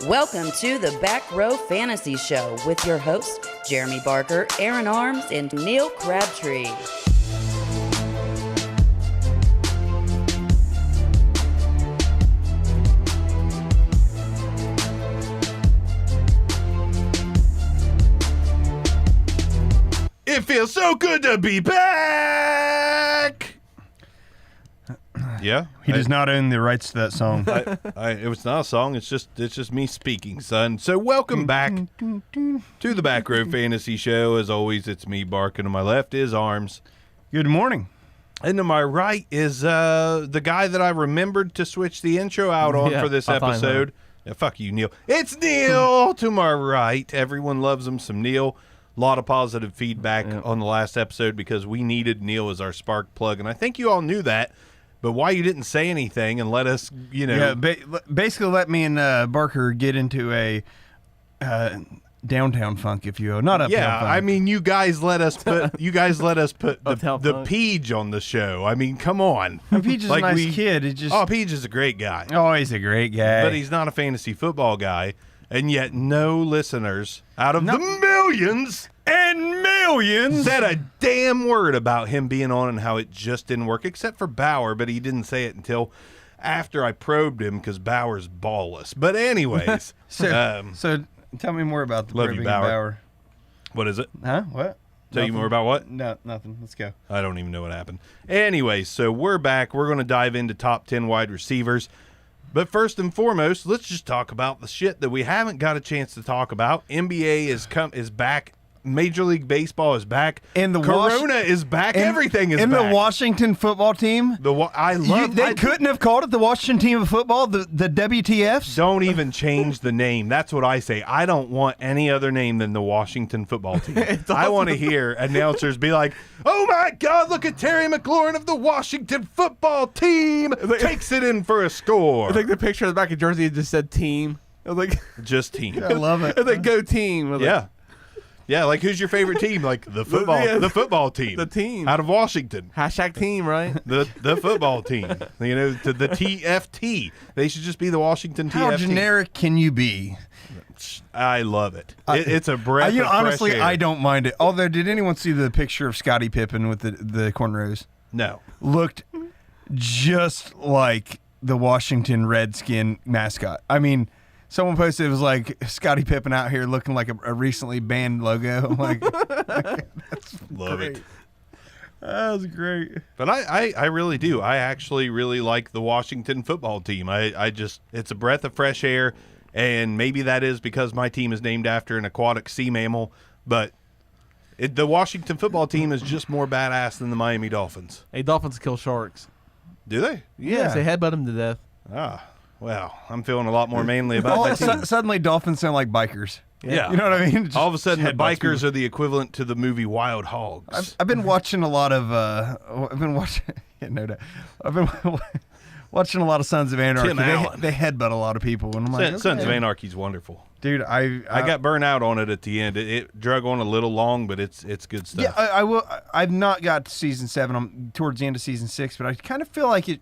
Welcome to the Back Row Fantasy Show with your hosts, Jeremy Barker, Aaron Arms, and Neil Crabtree. It feels so good to be back. Yeah, He does not own the rights to that song. it was not a song. It's just me speaking, son. So welcome back to the Back Row Fantasy Show. As always, it's me, Bark, and to my left is Arms, Good morning. and to my right is the guy that I remembered to switch the intro out on for this I'll find episode. Yeah, fuck you, Neil. It's Neil to my right. Everyone loves him some Neil. A lot of positive feedback on the last episode because we needed Neil as our spark plug, and I think you all knew that. But why you didn't say anything and let us, Yeah, basically let me and Barker get into a downtown funk, if you will. Not uptown yeah, funk. I mean, you guys let us put Uptown the funk. Peach on the show. I mean, come on. Peach is a nice kid. It just Peach is a great guy, he's a great guy. but he's not a fantasy football guy, and yet no listeners out of the millions and millions. said a damn word about him being on and how it just didn't work, except for Bauer, but he didn't say it until after I probed him because Bauer's ballless. But anyways, So tell me more about the Love you, Probing Bauer. what is it? Huh? What? Tell you Nothing. more about what? No, nothing. Let's go. I don't even know what happened. Anyways, so we're back. We're going to dive into top 10 wide receivers. But first and foremost, let's just talk about the shit that we haven't got a chance to talk about. NBA is back. Major League Baseball is back. And the Corona is back. Everything is in back. the Washington football team. They couldn't have called it the Washington team of football, the WTFs. Don't even change the name. That's what I say. I don't want any other name than the Washington football team. I want to hear announcers be like, "Oh my God, look at Terry McLaurin of the Washington football team takes it in for a score." I think the picture of the back of jersey just said team. I was like, Just team. I love it. and then go team. I was like, Yeah. Yeah, like who's your favorite team? Like the football team. The team. Out of Washington. hashtag team, right? The football team. You know, the TFT. They should just be the Washington How TFT. generic can you be? I love it. It's a breath of fresh honestly, air. I don't mind it. Although, did anyone see the picture of Scottie Pippen with the cornrows? No. Looked just like the Washington Redskin mascot. I mean, someone posted it was like Scottie Pippen out here looking like a recently banned logo. I'm like, that's Love great. it. That was great. But I really do. I actually really like the Washington football team. I just, it's a breath of fresh air, and maybe that is because my team is named after an aquatic sea mammal, but the Washington football team is just more badass than the Miami Dolphins. Hey, Dolphins kill sharks. Do they? Yes, they headbutt them to death. Ah, well, I'm feeling a lot more manly about my team. Suddenly, Dolphins sound like bikers. Yeah. You know what I mean? Just All of a sudden, the headbutts bikers people. are the equivalent to the movie Wild Hogs. I've been watching a lot of. I've been watching. Yeah, no doubt. I've been watching a lot of Sons of Anarchy. Tim Allen. They headbutt a lot of people, and I'm like, Sons of okay. Anarchy's wonderful. Dude, I got burnt out on it at the end. It drug on a little long, but it's good stuff. Yeah, I will. I've not got to season 7. I'm towards the end of season 6, but I kind of feel like it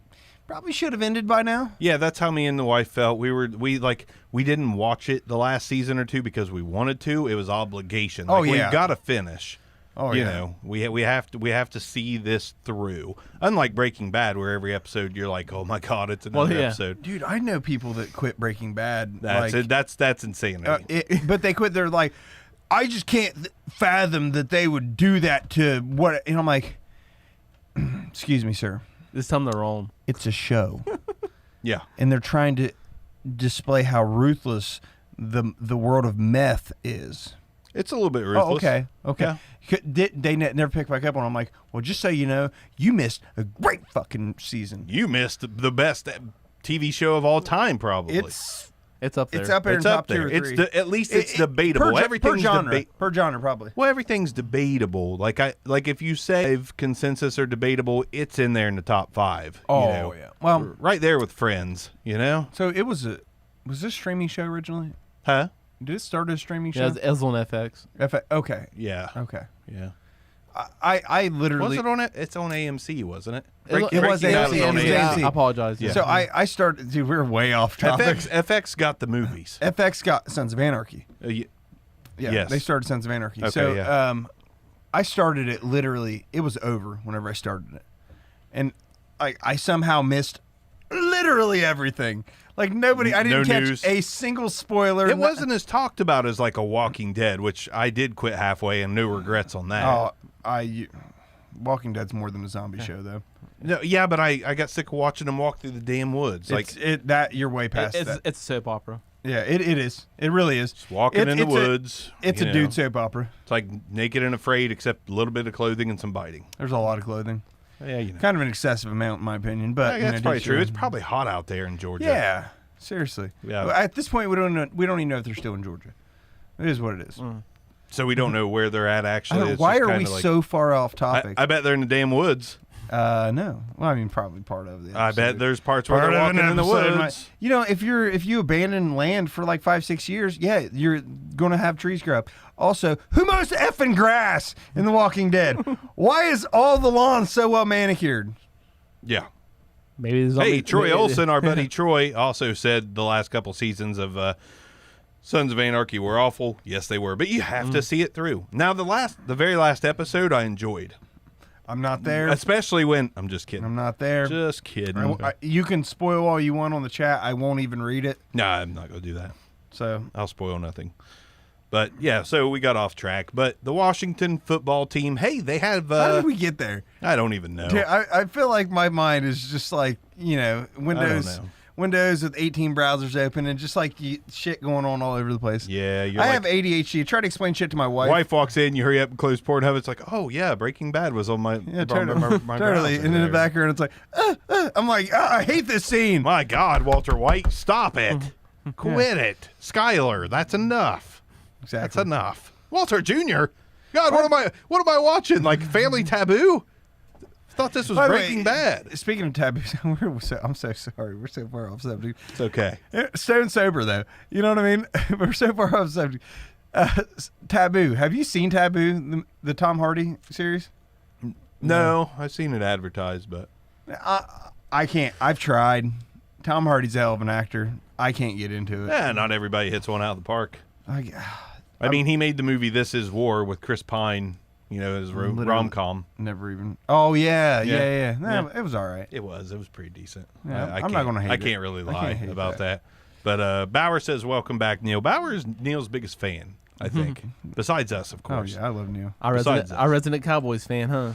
probably should have ended by now. Yeah, that's how me and the wife felt. We didn't watch it the last season or two because we wanted to. It was obligation. Oh, Like, yeah. we've got to finish. Oh, you yeah. know, we have to see this through. Unlike Breaking Bad, where every episode you're like, oh my God, it's another yeah. episode. Dude, I know people that quit Breaking Bad. That's like, it. That's insanity. But they quit. They're like, I just can't fathom that they would do that to what. And I'm like, excuse me, sir. This time they're wrong. It's a show. Yeah. And they're trying to display how ruthless the world of meth is. It's a little bit ruthless. Oh, okay. Yeah. They never pick back up on. I'm like, well, just so you know, you missed a great fucking season. You missed the best TV show of all time, probably. It's up there. It's up there in It's top up there. 2 or 3. At least it's debatable. Per Everything's genre. Per genre, probably. Well, everything's debatable. Like if you say consensus or debatable, it's in there in the top 5. Oh, you know? yeah. Well, right there with Friends. You know? so it was this a streaming show originally? Huh? Did it start as a streaming Yeah, show? it's on FX. Okay. Yeah. Okay. Yeah. I literally. Was it on it? It's on AMC, wasn't it? It was Breaking Bad was on AMC. I apologize. Yeah. So I started. Dude, we're way off topic. FX got the movies. FX got Sons of Anarchy. Yeah, Yeah, they started Sons of Anarchy. Okay, so yeah. I started it literally. It was over whenever I started it, and I somehow missed literally everything. Like nobody, I didn't No catch news. a single spoiler. It wasn't as talked about as like a Walking Dead, which I did quit halfway and no regrets on that. Walking Dead's more than a zombie show though. No, yeah, but I got sick of watching them walk through the damn woods. Like That you're way past It's that. a soap opera. Yeah, it is. It really is. just walking in the it's woods. It's you a know. dude soap opera. It's like Naked and Afraid, except a little bit of clothing and some biting. There's a lot of clothing. Yeah, you know. Kind of an excessive amount, in my opinion. But Yeah, that's probably dude, true. It's probably hot out there in Georgia. Yeah, seriously. Yeah. At this point, we don't even know if they're still in Georgia. It is what it is. So we don't know where they're at I actually. don't- It's why just are we kinda like- so far off topic? I bet they're in the damn woods. No. Well, I mean, probably part of the. I episode. bet there's parts where Part they're of an walking in the episode woods. might- You know, if you abandon land for like 5-6 years, yeah, you're gonna have trees grow up. Also, who mows effing grass in The Walking Dead? Why is all the lawn so well manicured? Yeah. Maybe there's Hey, Troy Olsen, our buddy Troy, also said the last couple seasons of Sons of Anarchy were awful. Yes, they were, but you have to see it through. Now, the very last episode, I enjoyed, I'm not there. especially when I'm just kidding. I'm not there. Just kidding. You can spoil all you want on the chat. I won't even read it. No, I'm not going to do that. So I'll spoil nothing. But yeah, so we got off track. But the Washington football team, hey, they have. how did we get there? I don't even know. Dude, I feel like my mind is just like, Windows know. Windows with 18 browsers open and just like shit going on all over the place. Yeah, you're I like, have ADHD. I try to explain shit to my wife. wife walks in, you hurry up and close Pornhub. It's like, oh yeah, Breaking Bad was on my Yeah, totally. my Totally. browser And in the there. background, it's like, I'm like, I hate this scene. My God, Walter White, stop it. Quit it. Skyler, that's enough. That's Exactly. enough. Walter Jr. God, what am I watching? Like Family Taboo? Thought this was By the way, Breaking Bad. Speaking of taboos, I'm so sorry. We're so far off subject. It's okay. Stone sober, though. You know what I mean? We're so far off subject. Taboo. Have you seen Taboo, the Tom Hardy series? No, I've seen it advertised, but I can't. I've tried. Tom Hardy's a hell of an actor. I can't get into it. not everybody hits one out of the park. I I mean, he made the movie This Is War with Chris Pine, as Literally. rom-com. never even. Oh yeah. Yeah. Nah, it was all right. It was pretty decent. Yeah, I I'm not can't- gonna hate I it. can't really I lie can't hate about that. that. But Bauer says, welcome back, Neil. Bauer is Neil's biggest fan, I think. Besides us, of Oh course. yeah, I love Neil. Our Besides resident Cowboys fan, huh?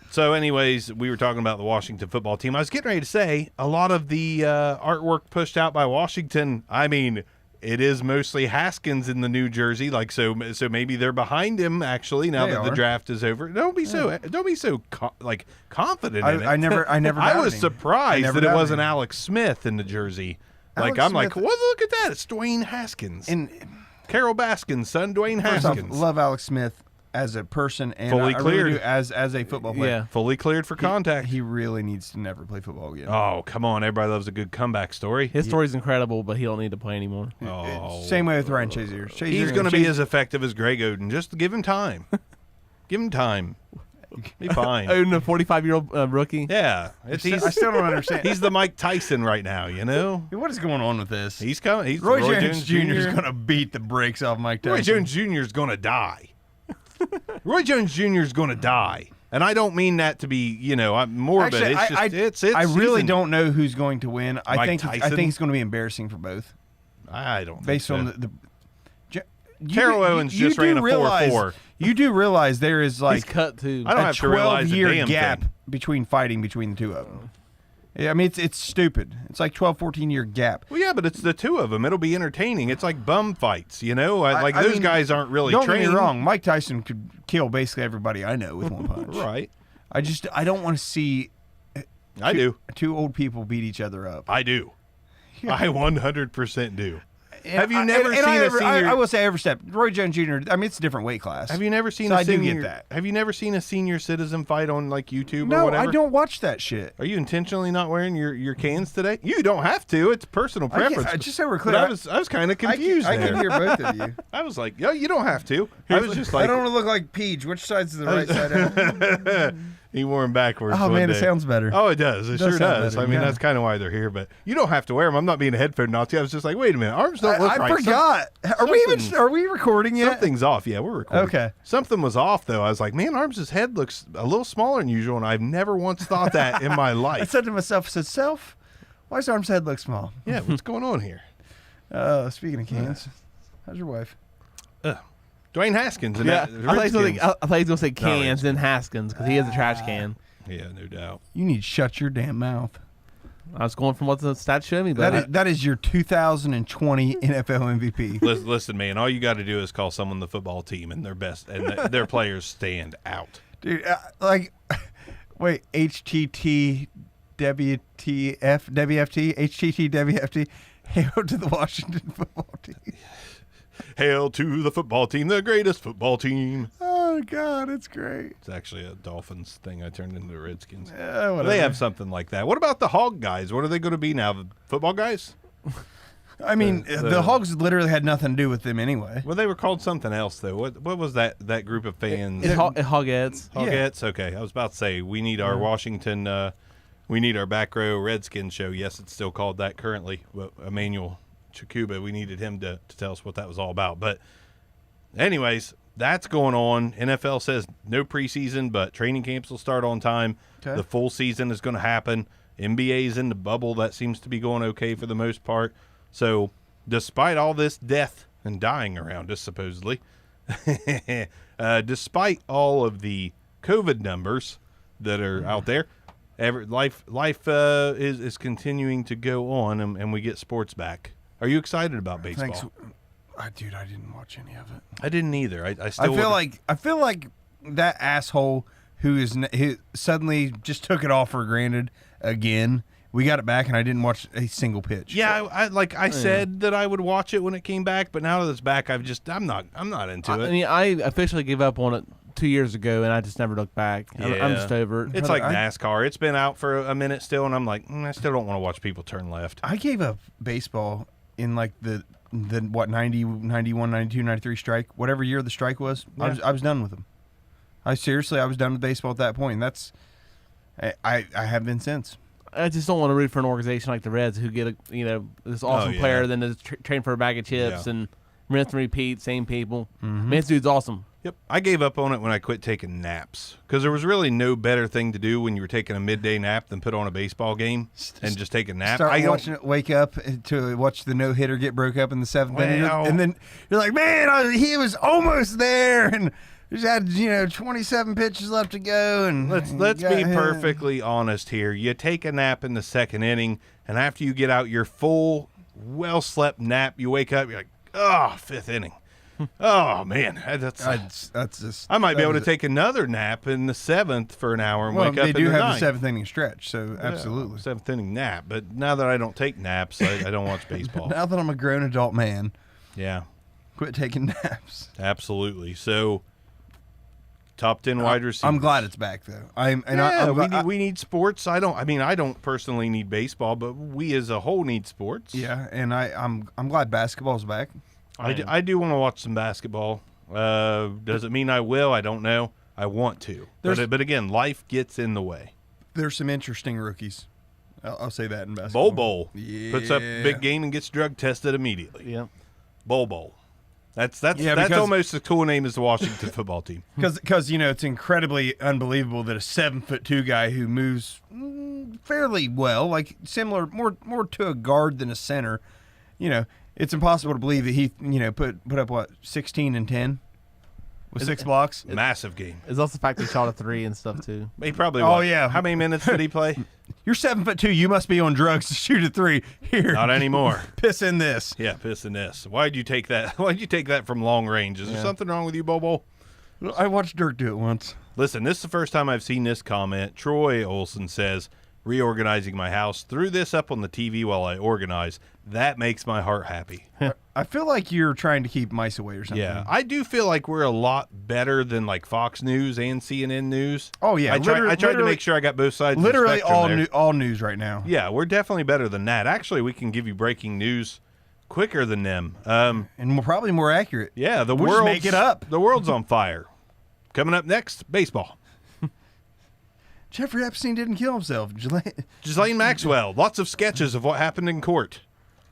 So, anyways, we were talking about the Washington football team. I was getting ready to say a lot of the artwork pushed out by Washington. I mean, it is mostly Haskins in the New Jersey, so maybe they're behind him actually now They that the are. draft is over. Don't be so confident in it. I never. I doubted was him. I surprised never that it doubted wasn't him. Alex Smith in the jersey. Alex I'm like, Smith- what? Look at that! It's Dwayne Haskins, And Carol Baskin's son, Dwayne first off, Haskins, love Alex Smith as a person and Fully I really cleared. do as a football player. Yeah. fully cleared for contact. He really needs to never play football again. Oh, come on! Everybody loves a good comeback story. His story's incredible, but he don't need to play anymore. Oh, Same way with Ryan Shazier. he's going to be as effective as Greg Oden. Just give him time. Give him time. Be fine. Owning a 45-year-old rookie. Yeah, I still don't understand. he's the Mike Tyson right now. What is going on with this? He's coming. He's Roy Roy Jones Jr. is going to beat the brakes off Mike Tyson. Roy Jones Jr. is going to die. Roy Jones Jr. is going to die, and I don't mean that to be, I'm morbid. Actually, it's just, I really season. don't know who's going to win. I Mike think Tyson? it's going to be embarrassing for both, I don't. based think on so. the. Terrell Owens just ran a 4.4. You do realize there is He's like cut too. I don't a have to realize a 12-year damn gap thing. between fighting between the two of them. Yeah, I mean it's stupid. It's like 12, 14-year gap. Well, yeah, but it's the two of them. It'll be entertaining. It's like bum fights, Like I those mean, guys aren't really Don't trained. get me wrong. Mike Tyson could kill basically everybody I know with one punch. Right. I don't want to see I do. two old people beat each other up. I do. I 100% do. Have you never seen a senior? I will say every step. Roy Jones Jr. I mean, it's a different weight class. Have you never seen So a I do senior? get that. Have you never seen a senior citizen fight on like YouTube or No, whatever? I don't watch that shit. Are you intentionally not wearing your cans today? You don't have to. It's personal preference. Just so we're But clear, I was kind of confused I there. can hear both of you. I was like, yo, you don't have to. I was just like, I don't want to look like Peach. Which side's the right side out? he wore them backwards. Oh, one man, it day. sounds better. Oh, it does. It does sure sound does. better, I mean, yeah. that's kind of why they're here. But you don't have to wear them. I'm not being a headphone Nazi. I was just like, wait a minute, arms don't look I right. forgot. Are we recording yet? Something's off. Yeah, we're recording. Okay. Something was off though. I was like, man, Arms' head looks a little smaller than usual, and I've never once thought that in my I life. said to myself, I said, Self, why does Arm's head look small? Yeah, what's going on here? Speaking of cans, how's your wife? Dwayne Haskins. And Yeah, that, I thought he was going to say Redskins. cans, then Haskins, because he is a trash can. Yeah, no doubt. You need to shut your damn mouth. I was going from what the stats showed me, but That is your 2020 NFL MVP. Listen, man. All you got to do is call someone the football team, and their best and their players stand out. Dude, wait, HTT, WTF, WFT, HTT, WFT, hail to the Washington football team. Hail to the football team, the greatest football team. Oh, God, it's great. It's actually a Dolphins thing. I turned into the Redskins. Whatever. They have something like that. What about the Hog guys? What are they going to be now? The football guys? I mean, the Hogs literally had nothing to do with them anyway. Well, they were called something else though. What was that group of fans? it's Hogettes. Hogettes. Okay, I was about to say we need our Washington. We need our back row Redskins show. Yes, it's still called that currently. But Emmanuel Chakuba, we needed him to tell us what that was all about. But anyways, that's going on. NFL says no preseason, but training camps will start on time. Okay. The full season is going to happen. NBA's in the bubble. That seems to be going okay for the most part. So despite all this death and dying around us, supposedly, despite all of the COVID numbers that are out there, life is continuing to go on, and we get sports back. Are you excited about baseball? Thanks. Dude, I didn't watch any of it. I didn't either. I feel like that asshole who suddenly just took it all for granted again. We got it back, and I didn't watch a single pitch. Yeah, I said that I would watch it when it came back, but now that it's back, I'm not into it. I mean, I officially gave up on it 2 years ago, and I just never looked back. I'm just over it. It's like NASCAR. It's been out for a minute still, and I'm like, I still don't want to watch people turn left. I gave up baseball in like the 90, 91, 92, 93 strike, whatever year the strike was. Yeah. I was done with them. I was done with baseball at that point. And that's I have been since. I just don't want to root for an organization like the Reds who get this awesome player, then is train for a bag of chips and rinse and repeat, same people. Man, this dude's awesome. Yep. I gave up on it when I quit taking naps because there was really no better thing to do when you were taking a midday nap than put on a baseball game and just take a nap. Wake up to watch the no-hitter get broke up in the seventh inning, Well- and then you're like, man, he was almost there, and just had 27 pitches left to go. And Let's be perfectly honest here. You take a nap in the second inning, and after you get out your full, well-slept nap, you wake up, you're like, oh, fifth inning. Oh, man. that's just. I might be able to take another nap in the seventh for an hour and Well, wake up they in do the have ninth. the seventh inning stretch, so absolutely. Seventh inning nap. But now that I don't take naps, I don't watch baseball. Now that I'm a grown adult man, Yeah, quit taking naps. absolutely. So, top 10 wide receivers. I'm glad it's back though. We need sports. I don't personally need baseball, but we as a whole need sports. Yeah, and I'm glad basketball's back. I do want to watch some basketball. Does it mean I will? I don't know. I want to. But again, life gets in the way. There's some interesting rookies. I'll say that in basketball. Bol puts up a big game and gets drug tested immediately. Yeah. Bol. That's because- almost as cool a name as the Washington football team. Because it's incredibly unbelievable that a 7'2" guy who moves fairly well, like similar more to a guard than a center, it's impossible to believe that he put up what 16 and 10 with 6 blocks. Massive game. It's also the fact he shot a 3 and stuff, too. He probably. Oh, yeah. How many minutes did he play? You're 7'2". You must be on drugs to shoot a 3. Here, Not anymore. piss in this. Yeah, pissing this. Why'd you take that? Why'd you take that from long range? Is there something wrong with you, Bol? I watched Dirk do it once. Listen, this is the first time I've seen this comment. Troy Olson says, reorganizing my house, threw this up on the TV while I organize. That makes my heart happy. I feel like you're trying to keep mice away or something. Yeah, I do feel like we're a lot better than like Fox News and CNN News. Oh yeah, I tried to make sure I got both sides. Literally of the spectrum there. all news right now. Yeah, we're definitely better than that. Actually, we can give you breaking news quicker than them. And probably more accurate. Yeah, We'll just make it up. The world's on fire. Coming up next, baseball. Jeffrey Epstein didn't kill himself. Ghislaine Maxwell. Lots of sketches of what happened in court.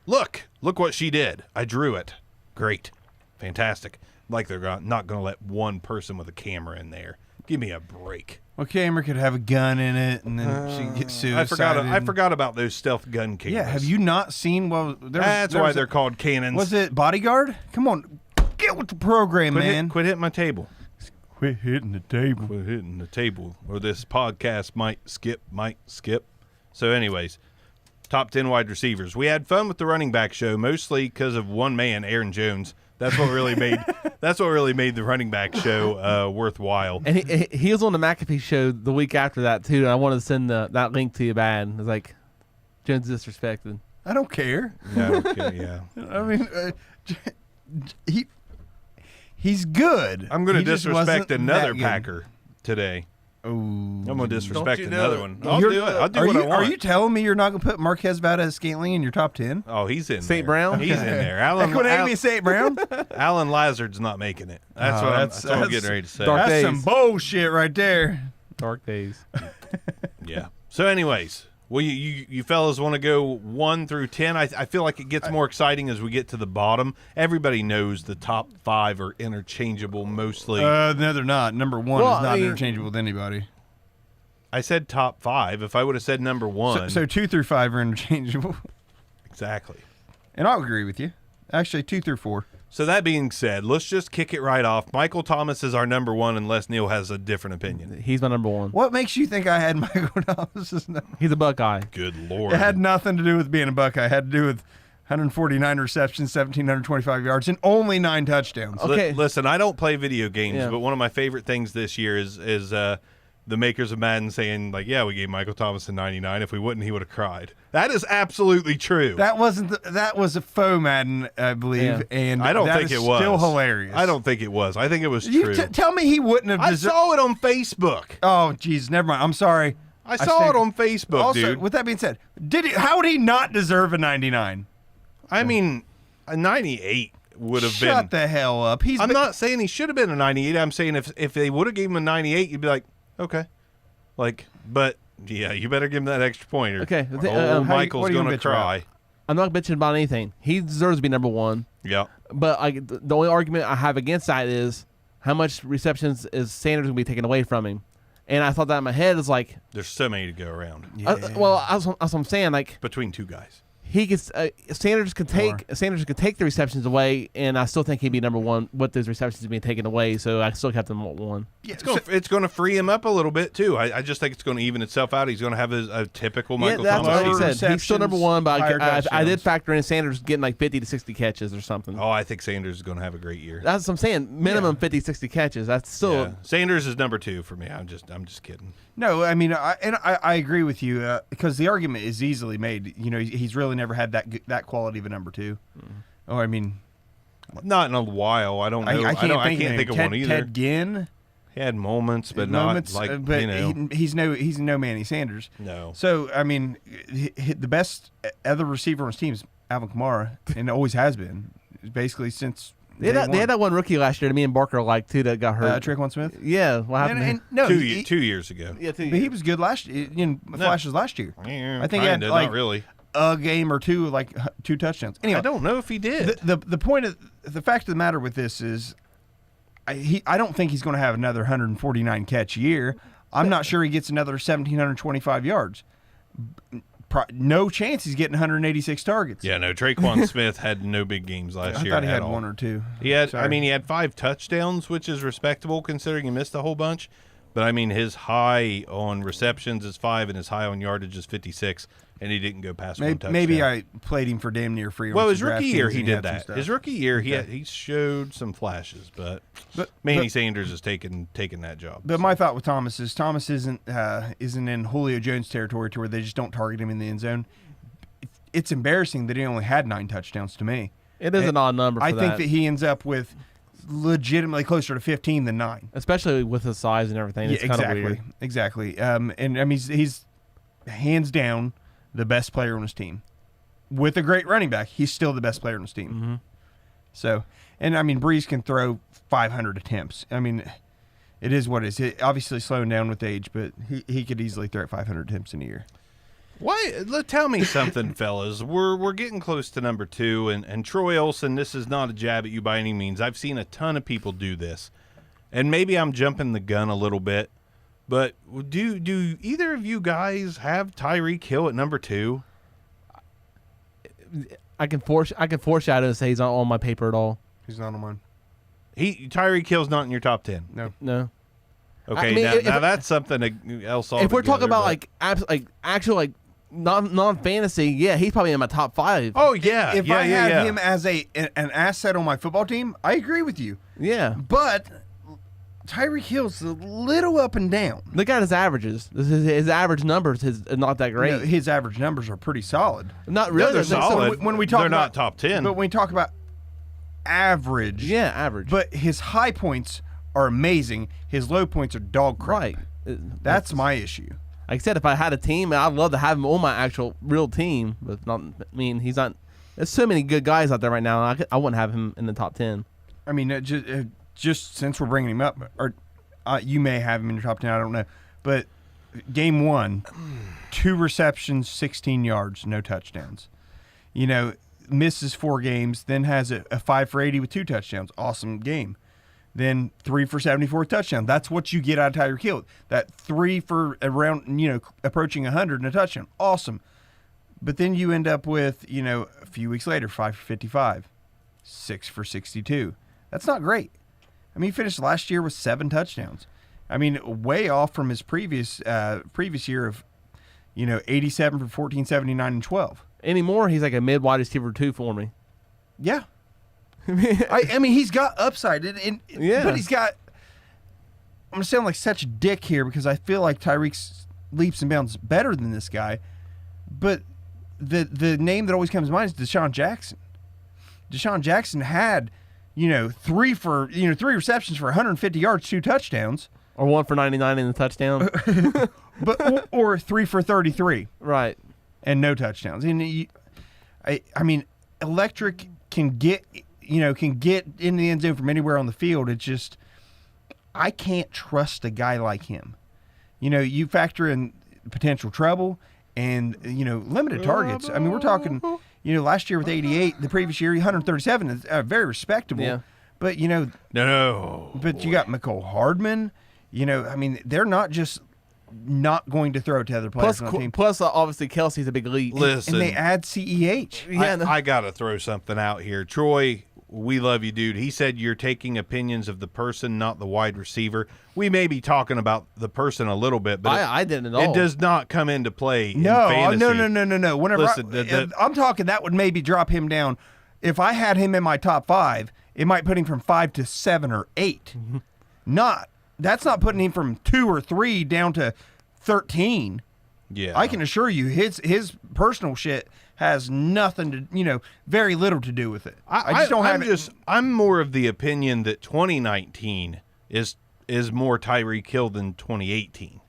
Look what she did. I drew it. Great. Fantastic. Like they're not going to let one person with a camera in there. Give me a break. Well, camera could have a gun in it, and then she could get suicided. I forgot about those stealth gun cameras. Yeah, have you not seen? Well, that's why they're called cannons. Was it Bodyguard? Come on, get with the program, man. Quit hitting my table. Quit hitting the table. Quit hitting the table, or this podcast might skip. So, anyways, top 10 wide receivers. We had fun with the running back show, mostly because of one man, Aaron Jones. That's what really made the running back show worthwhile. And he was on the McAfee show the week after that too. And I wanted to send that link to you, bad. It's like Jones disrespected. I don't care. No, okay, yeah. I mean, he's good. I'm going to disrespect another Packer today. Oh, I'm going to disrespect you know another it? one. I'll do it. I'll do what I want. Are you telling me you're not going to put Marquez Valdez-Scantling in your top 10? Oh, he's in St. there. Brown? He's in there. Alan St. Brown? Alan Lazard's not making it. That's what I'm getting ready to say. Dark That's days. some bullshit right there. Dark days. Yeah. So, anyways, well, you fellas want to go 1 through 10? I feel like it gets more exciting as we get to the bottom. Everybody knows the top 5 are interchangeable mostly. No, they're not. Number 1 Well, is not interchangeable with anybody. I said top 5. If I would have said number 1. So 2 through 5 are interchangeable. Exactly. And I'll agree with you. Actually, 2 through 4. So that being said, let's just kick it right off. Michael Thomas is our number 1 unless Neil has a different opinion. He's my number 1. What makes you think I had Michael Thomas's number? He's a Buckeye. Good Lord. It had nothing to do with being a Buckeye. It had to do with 149 receptions, 1,725 yards, and only 9 touchdowns. Okay. Listen, I don't play video games, Yeah. but one of my favorite things this year is the makers of Madden saying, like, yeah, we gave Michael Thomas a 99. If we wouldn't, he would have cried. That is absolutely true. That was a faux Madden, I believe, Yeah. and I don't that think is it was. still hilarious. I don't think it was. I think it was You true. tell me he wouldn't have I deserved. saw it on Facebook. Oh, jeez, never mind. I'm sorry. I saw it on Facebook, also, dude. with that being said, how would he not deserve a 99? I mean, a 98 would have been. Shut the hell up. I'm not saying he should have been a 98. I'm saying if they would have given him a 98, you'd be like, okay. Like, but yeah, you better give him that extra point. Or Okay. Michael's what are you going to bitching cry. I'm not bitching about anything. He deserves to be number 1. Yeah. But the only argument I have against that is how much receptions is Sanders going to be taken away from him. And I thought that in my head is like, There's so many to go around that's what I'm saying. Like between two guys. he gets Sanders can take the receptions away, and I still think he'd be number 1 with those receptions being taken away. So I still kept him at 1. Yeah, It's going to free him up a little bit too. I just think it's going to even itself out. He's going to have a typical Michael that's Thomas. what he season. said. He's still number 1, but higher I did touchdowns. factor in Sanders getting like 50 to 60 catches or something. Oh, I think Sanders is going to have a great year. That's what I'm saying. Minimum 50, 60 catches. That's still Yeah. Sanders is number 2 for me. I'm just kidding. No, I mean, I agree with you because the argument is easily made. You know, he's really never had that quality of a number 2. Oh, I mean, Not in a while. I don't know. I can't think of Ted, one either. Ted Ginn, He had moments, but moments, not like but you know. he's no Manny Sanders. No. So I mean, the best other receiver on his team is Alvin Kamara, and it always has been, basically since they had that one rookie last year that me and Barker liked too that got hurt. Tre'Quan Smith. Yeah, what happened? to him? No, 2 years ago. Yeah, 2 but he years. was good last in flashes last year. Yeah, I think he had kinda, like not really. a game or two, like 2 touchdowns. Anyway, I don't know if he did. the point of the fact of the matter with this is, I don't think he's going to have another 149 catch year. I'm not sure he gets another 1,725 yards. No chance he's getting 186 targets. Yeah, no. Tre'Quan Smith had no big games last I year. thought he at had all. 1 or 2. He had. Sorry. I mean, he had 5 touchdowns, which is respectable considering he missed a whole bunch. But I mean, his high on receptions is 5, and his high on yardage is 56, and he didn't go past one touchdown. Maybe I played him for damn near free. Well, on his some rookie DraftKings year and he did had some that. stuff. His rookie year he showed some flashes, but Manny Sanders has taken that job. But my thought with Thomas isn't in Julio Jones territory to where they just don't target him in the end zone. It's embarrassing that he only had 9 touchdowns to me. It is an odd number for I think that he ends up with legitimately closer to 15 than 9. Especially with his size and everything. It's kind of weird. Exactly. And I mean, he's hands down the best player on his team. With a great running back, he's still the best player on his team. Mm-hmm. So, and I mean, Breeze can throw 500 attempts. I mean, it is what it is. Obviously slowing down with age, but he could easily throw 500 attempts in a year. Why? Tell me something, fellas. We're getting close to number 2, and Troy Olsen. This is not a jab at you by any means. I've seen a ton of people do this, and maybe I'm jumping the gun a little bit. But do either of you guys have Tyreek Hill at number 2? I can foreshadow and say he's not on my paper at all. He's not on mine. Tyreek Hill's not in your top 10. No. Okay, I mean, now that's something else. If we're talking about actual non-fantasy, yeah, he's probably in my top 5. Oh yeah, If I had him as an asset on my football team, I agree with you. Yeah, But Tyreek Hill's a little up and down. look at his averages. His average numbers is not that great. You know, his average numbers are pretty solid. Not really. they're solid. When we talk they're about, not top 10. But when we talk about average, Yeah, average. But his high points are amazing. His low points are dog crap. right. That's my issue. Like I said, if I had a team, I'd love to have him on my actual real team. But not. I mean, he's not. There's so many good guys out there right now. I wouldn't have him in the top 10. I mean, just since we're bringing him up, or you may have him in your top 10, I don't know. But game 1, 2 receptions, 16 yards, no touchdowns. You know, misses 4 games, then has a 5 for 80 with 2 touchdowns. Awesome game. Then 3 for 74 touchdown. That's what you get out of Tyreek Hill. That 3 for around, approaching 100 and a touchdown. Awesome. But then you end up with, a few weeks later, 5 for 55, 6 for 62. That's not great. I mean, he finished last year with 7 touchdowns. I mean, way off from his previous year of, 87 for 14, 79, and 12. Anymore, he's like a mid-wide receiver 2 for me. Yeah. I mean, he's got upside, Yeah. but he's got. I'm gonna sound like such a dick here because I feel like Tyreek's leaps and bounds better than this guy, but the name that always comes to mind is Deshaun Jackson. Deshaun Jackson had, 3 receptions for 150 yards, 2 touchdowns, Or 1 for 99 in the touchdown. but or 3 for 33 Right. and no touchdowns. And I mean, electric can get in the end zone from anywhere on the field. It's just I can't trust a guy like him. You factor in potential trouble and limited targets. I mean, we're talking last year with 88, the previous year 137 is very respectable. Yeah. But No. but you got McCole Hardman. I mean, they're not just not going to throw to other players on the team. Plus, obviously, Kelsey's a big lead. Listen, And they add CEH. Yeah, I got to throw something out here. Troy, we love you, dude. He said you're taking opinions of the person, not the wide receiver. We may be talking about the person a little bit, but I didn't at all. it does not come into play in No, fantasy. no. Whenever Listen, I'm talking, that would maybe drop him down. If I had him in my top 5, it might put him from 5 to 7 or 8. That's not putting him from 2 or 3 down to 13. Yeah. I can assure you, his personal shit has nothing to, very little to do with it. I just don't have it. I'm more of the opinion that 2019 is more Tyreek Hill than 2018.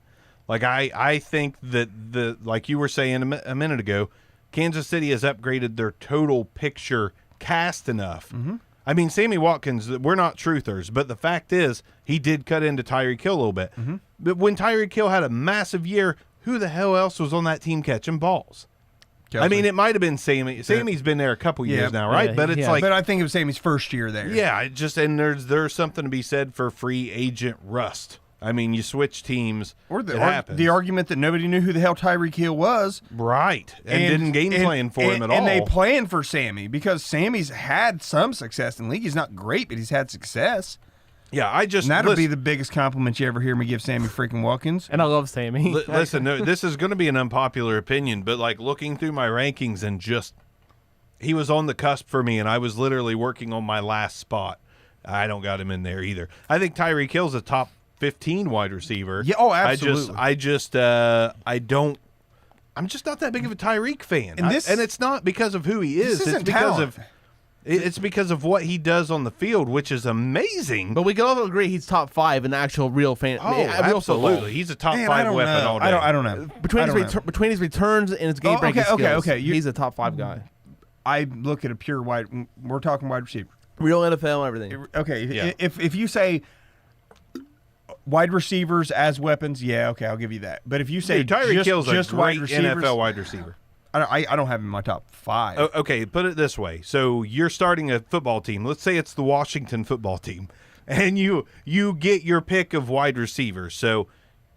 Like I think that like you were saying a minute ago, Kansas City has upgraded their total picture cast enough. Mm-hmm. I mean, Sammy Watkins, we're not truthers, but the fact is he did cut into Tyreek Hill a little bit. Mm-hmm. But when Tyreek Hill had a massive year, who the hell else was on that team catching balls? Kelsey. I mean, it might have been Sammy. Sammy's been there a couple years now, right? Yeah, but it's yeah. like, But I think it was Sammy's first year there. yeah, and there's something to be said for free agent rust. I mean, you switch teams, Or it happens. the argument that nobody knew who the hell Tyreek Hill was. Right, and didn't game plan for him at all. And they planned for Sammy because Sammy's had some success in the league. He's not great, but he's had success. Yeah, I just And that'll be the biggest compliment you ever hear me give Sammy freaking Watkins. And I love Sammy. Listen, no, this is going to be an unpopular opinion, but like looking through my rankings and just he was on the cusp for me, and I was literally working on my last spot. I don't got him in there either. I think Tyreek Hill's a top 15 wide receiver. Yeah, oh, absolutely. I'm just not that big of a Tyreek fan. And And it's not because of who he is. This It's isn't because talent. it's because of what he does on the field, which is amazing. But we can all agree he's top 5 in actual real fan. Oh, real absolutely. football. He's a top Man, I 5 don't weapon know. all day. I don't know. Between his returns and his game breaking skills, okay. he's a top 5 guy. I look at a pure wide. We're talking wide receiver. Real NFL, everything. Okay, Yeah. if you say wide receivers as weapons, yeah, okay, I'll give you that. But if you say Dude, Tyreek Hill's just a wide great receivers, NFL wide receiver. I don't have him in my top 5. Oh, okay, put it this way. So you're starting a football team. Let's say it's the Washington football team, and you get your pick of wide receivers. So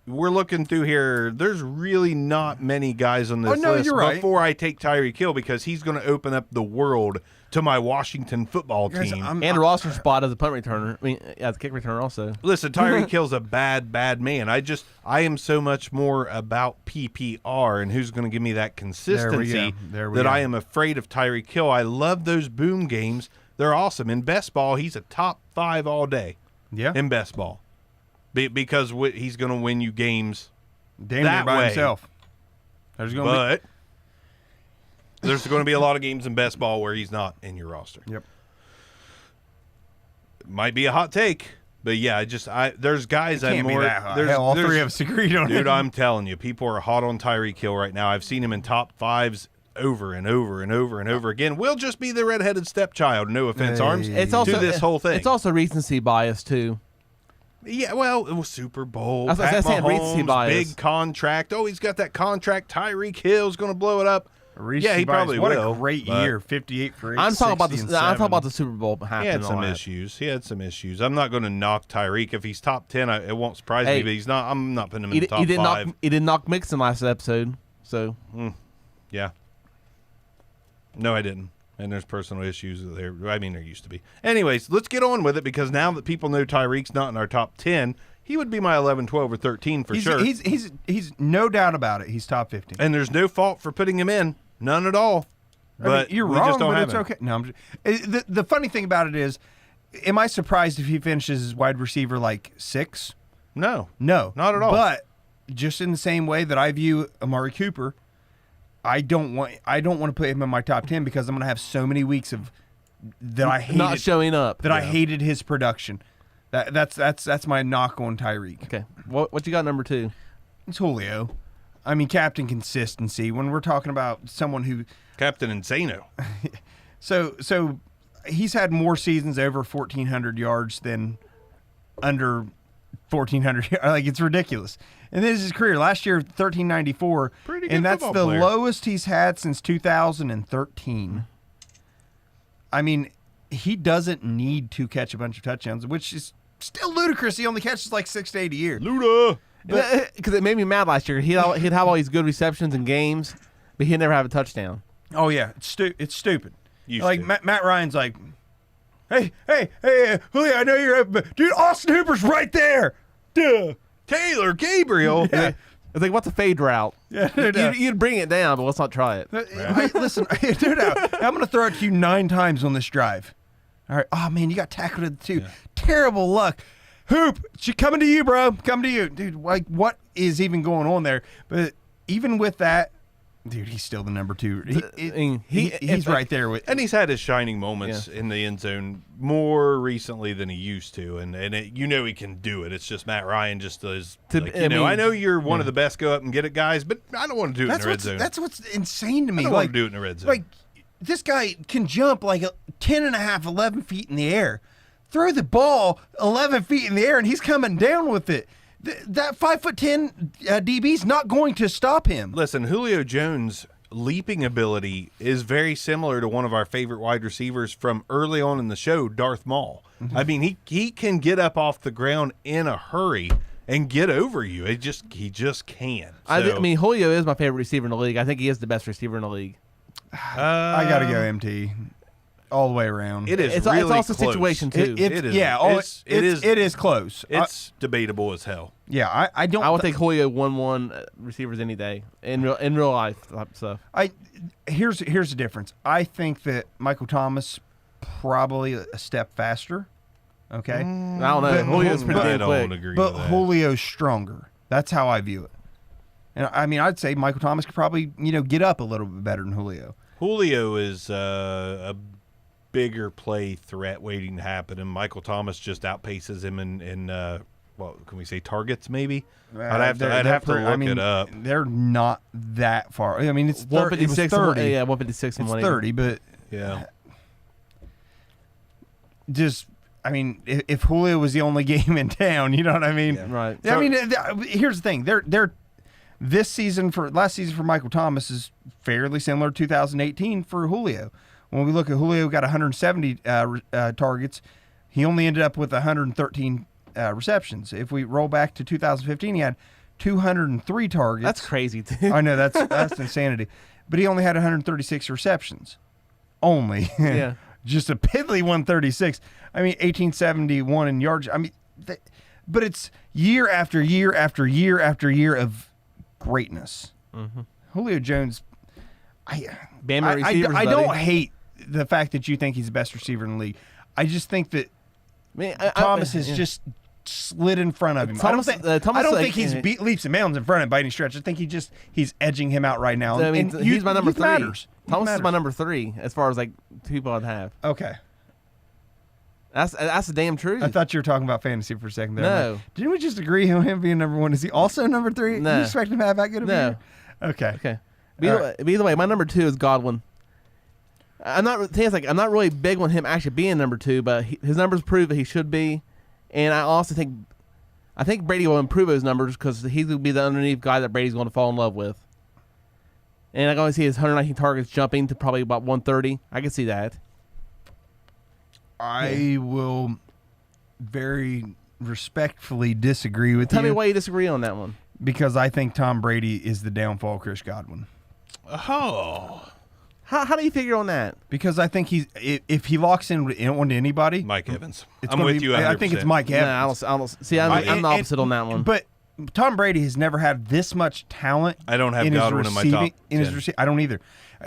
we're looking through here. There's really not many guys on this list you're right. before I take Tyreek Hill because he's going to open up the world to my Washington football Guys, team. I'm- And a roster spot as a punt returner. I mean, as a kick returner also. Listen, Tyreek Hill's a bad man. I am so much more about PPR and who's going to give me that consistency There we that go. I am afraid of Tyreek Hill. I love those boom games. They're awesome. In best ball, he's a top 5 all day. Yeah, In best ball. Because he's going to win you games damn that near by way. himself. There's going to but there's going to be a lot of games in best ball where he's not in your roster. be. Yep. Might be a hot take, but yeah, there's guys I'm Can't be more. that hot. There's, Hell, all there's- three of us agreed on Dude, it. I'm telling you, people are hot on Tyreek Hill right now. I've seen him in top 5s over and over and over and over again. We'll just be the redheaded stepchild. No offense, Hey. Arms. It's also to this whole thing. It's also recency bias too. Yeah, well, it was Super Bowl. That's what I Pat said, recency Mahomes, bias. big contract. Oh, he's got that contract. Tyreek Hill's going to blow it up. Recency Yeah, he bias. probably what will. a great but year, 58 for 8. I'm talking about 60 the. and I'm talking 7. about the Super Bowl happening. He had some all that. issues. He had some issues. I'm not going to knock Tyreek. If he's top 10, it won't surprise me, Hey, but he's not. I'm not putting him in He, the top he did 5. knock. He did knock Mixon last episode. So Yeah. No, I didn't. And there's personal issues there. I mean, there used to be. Anyways, let's get on with it because now that people know Tyreek's not in our top 10, he would be my 11, 12, or 13 for sure. He's no doubt about it. He's top 15. And there's no fault for putting him in. None at all. But I mean, you're we wrong, just don't but have it's him. okay. No, the funny thing about it is, am I surprised if he finishes as wide receiver like 6? No. No, Not at all. But just in the same way that I view Amari Cooper, I don't want to put him in my top 10 because I'm going to have so many weeks of that I hated, not showing up. that I hated his production. That's my knock on Tyreek. Okay. What you got number 2? It's Julio. I mean, captain consistency. When we're talking about someone who, Captain Insano. so he's had more seasons over 1,400 yards than under 1,400. Like, it's ridiculous. And this is his career. Last year, 1,394. Pretty good and that's football the player. lowest he's had since 2013. I mean, he doesn't need to catch a bunch of touchdowns, which is still ludicrous. He only catches like 6 to 8 a year. Luda. Because it made me mad last year. He'd have all these good receptions in games, but he'd never have a touchdown. Oh, yeah. It's stupid. Used Like, to. Matt Ryan's like, hey, Julio, I know you're – dude, Austin Hooper's right there. Duh. Taylor Gabriel. Yeah. It's like, what's a fade route? Yeah, no doubt. You'd bring it down, but let's not try it. Hey, listen, no doubt. I'm going to throw it to you 9 times on this drive. All right. Oh, man, you got tackled at the 2. Terrible luck. Hoop, she coming to you, bro. Coming to you. Dude, like, what is even going on there? But even with that, dude, he's still the number 2. He's right there with. And he's had his shining moments in the end zone more recently than he used to, and he can do it. It's just Matt Ryan just does. I know you're one of the best go up and get it guys, but I don't want to do it in the red zone. That's what's insane to me. I don't want to do it in the red zone. Like, this guy can jump like 10 and a half, 11 feet in the air. Throw the ball 11 feet in the air, and he's coming down with it. That 5'10" DB's not going to stop him. Listen, Julio Jones' leaping ability is very similar to one of our favorite wide receivers from early on in the show, Darth Maul. I mean, he can get up off the ground in a hurry and get over you. He just can. I mean, Julio is my favorite receiver in the league. I think he is the best receiver in the league. I got to go MT. all the way around. It is. It's really also close. situation too. It is. It is close. It's debatable as hell. Yeah, I don't. I would take Julio 1-1 receivers any day in real life type stuff. Here's the difference. I think that Michael Thomas probably a step faster. Okay, I don't know. Julio's pretty I damn don't quick. agree but with that. Julio's stronger. That's how I view it. And I mean, I'd say Michael Thomas could probably get up a little bit better than Julio. Julio is a bigger play threat waiting to happen, and Michael Thomas just outpaces him in what can we say, targets maybe? I'd have to look it up. They're not that far. I mean, it's 156. 30. Yeah, 156 and It's 180. 30, but Yeah. just, I mean, if Julio was the only game in town, you know what I mean? Yeah. Right. I mean, here's the thing. They're last season for Michael Thomas is fairly similar to 2018 for Julio. When we look at Julio, got 170 targets. He only ended up with 113 receptions. If we roll back to 2015, he had 203 targets. That's crazy, dude. I know that's insanity. But he only had 136 receptions. Only. Yeah. Just a piddly 136. I mean, 1871 in yards. I mean, but it's year after year after year after year of greatness. Mm-hmm. Julio Jones, Bama receivers, I buddy. don't hate the fact that you think he's the best receiver in the league. I just think that Man, Thomas has just slid in front of him. Thomas- I don't like- think he's leaps and bounds in front of him by any stretch. I think he's edging him out right now. I mean, And he's my number youth 3. matters. Youth Thomas is my matters. number 3 as far as like people I'd have. Okay. That's the damn truth. I thought you were talking about fantasy for a second there. No. I'm like, didn't we just agree on him being number 1? Is he also number 3? No. You expect him to have that good of a No. year? Okay. Okay. But either way, my number 2 is Godwin. I'm not really big on him actually being number 2, but his numbers prove that he should be, and I also think Brady will improve his numbers because he will be the underneath guy that Brady's going to fall in love with. And I can only see his 119 targets jumping to probably about 130. I can see that. I will very respectfully disagree with Tell you me why you disagree on that one. because I think Tom Brady is the downfall of Chris Godwin. Oh, How do you figure on that? Because I think if he locks in onto anybody, Mike Evans. it's I'm gonna with be, you 100%. I think it's Mike Evans. I don't see. I'm the opposite on that one. But Tom Brady has never had this much talent. I don't have in his Godwin in my receiving, top in his 10. I don't either.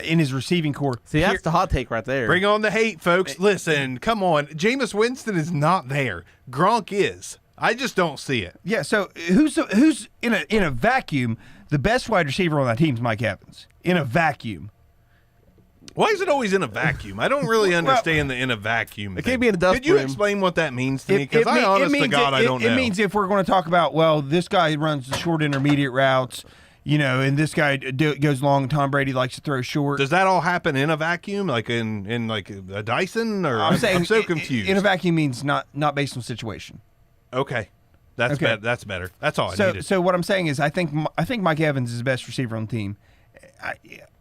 In his receiving core. See, that's the hot take right there. Bring on the hate, folks. Listen, come on. Jameis Winston is not there. Gronk is. I just don't see it. Yeah. So who's in a vacuum? The best wide receiver on that team is Mike Evans. In a vacuum. Why is it always in a vacuum? I don't really understand the in a vacuum. It can't be in a dust Could you room. explain what that means to me? Because I don't know. It means if we're going to talk about, well, this guy runs the short intermediate routes, and this guy goes long. Tom Brady likes to throw short. Does that all happen in a vacuum, like in like a Dyson? Or I'm saying so confused. In a vacuum means not based on situation. Okay, that's Okay. better. That's better. That's all I needed. So what I'm saying is, I think Mike Evans is the best receiver on the team.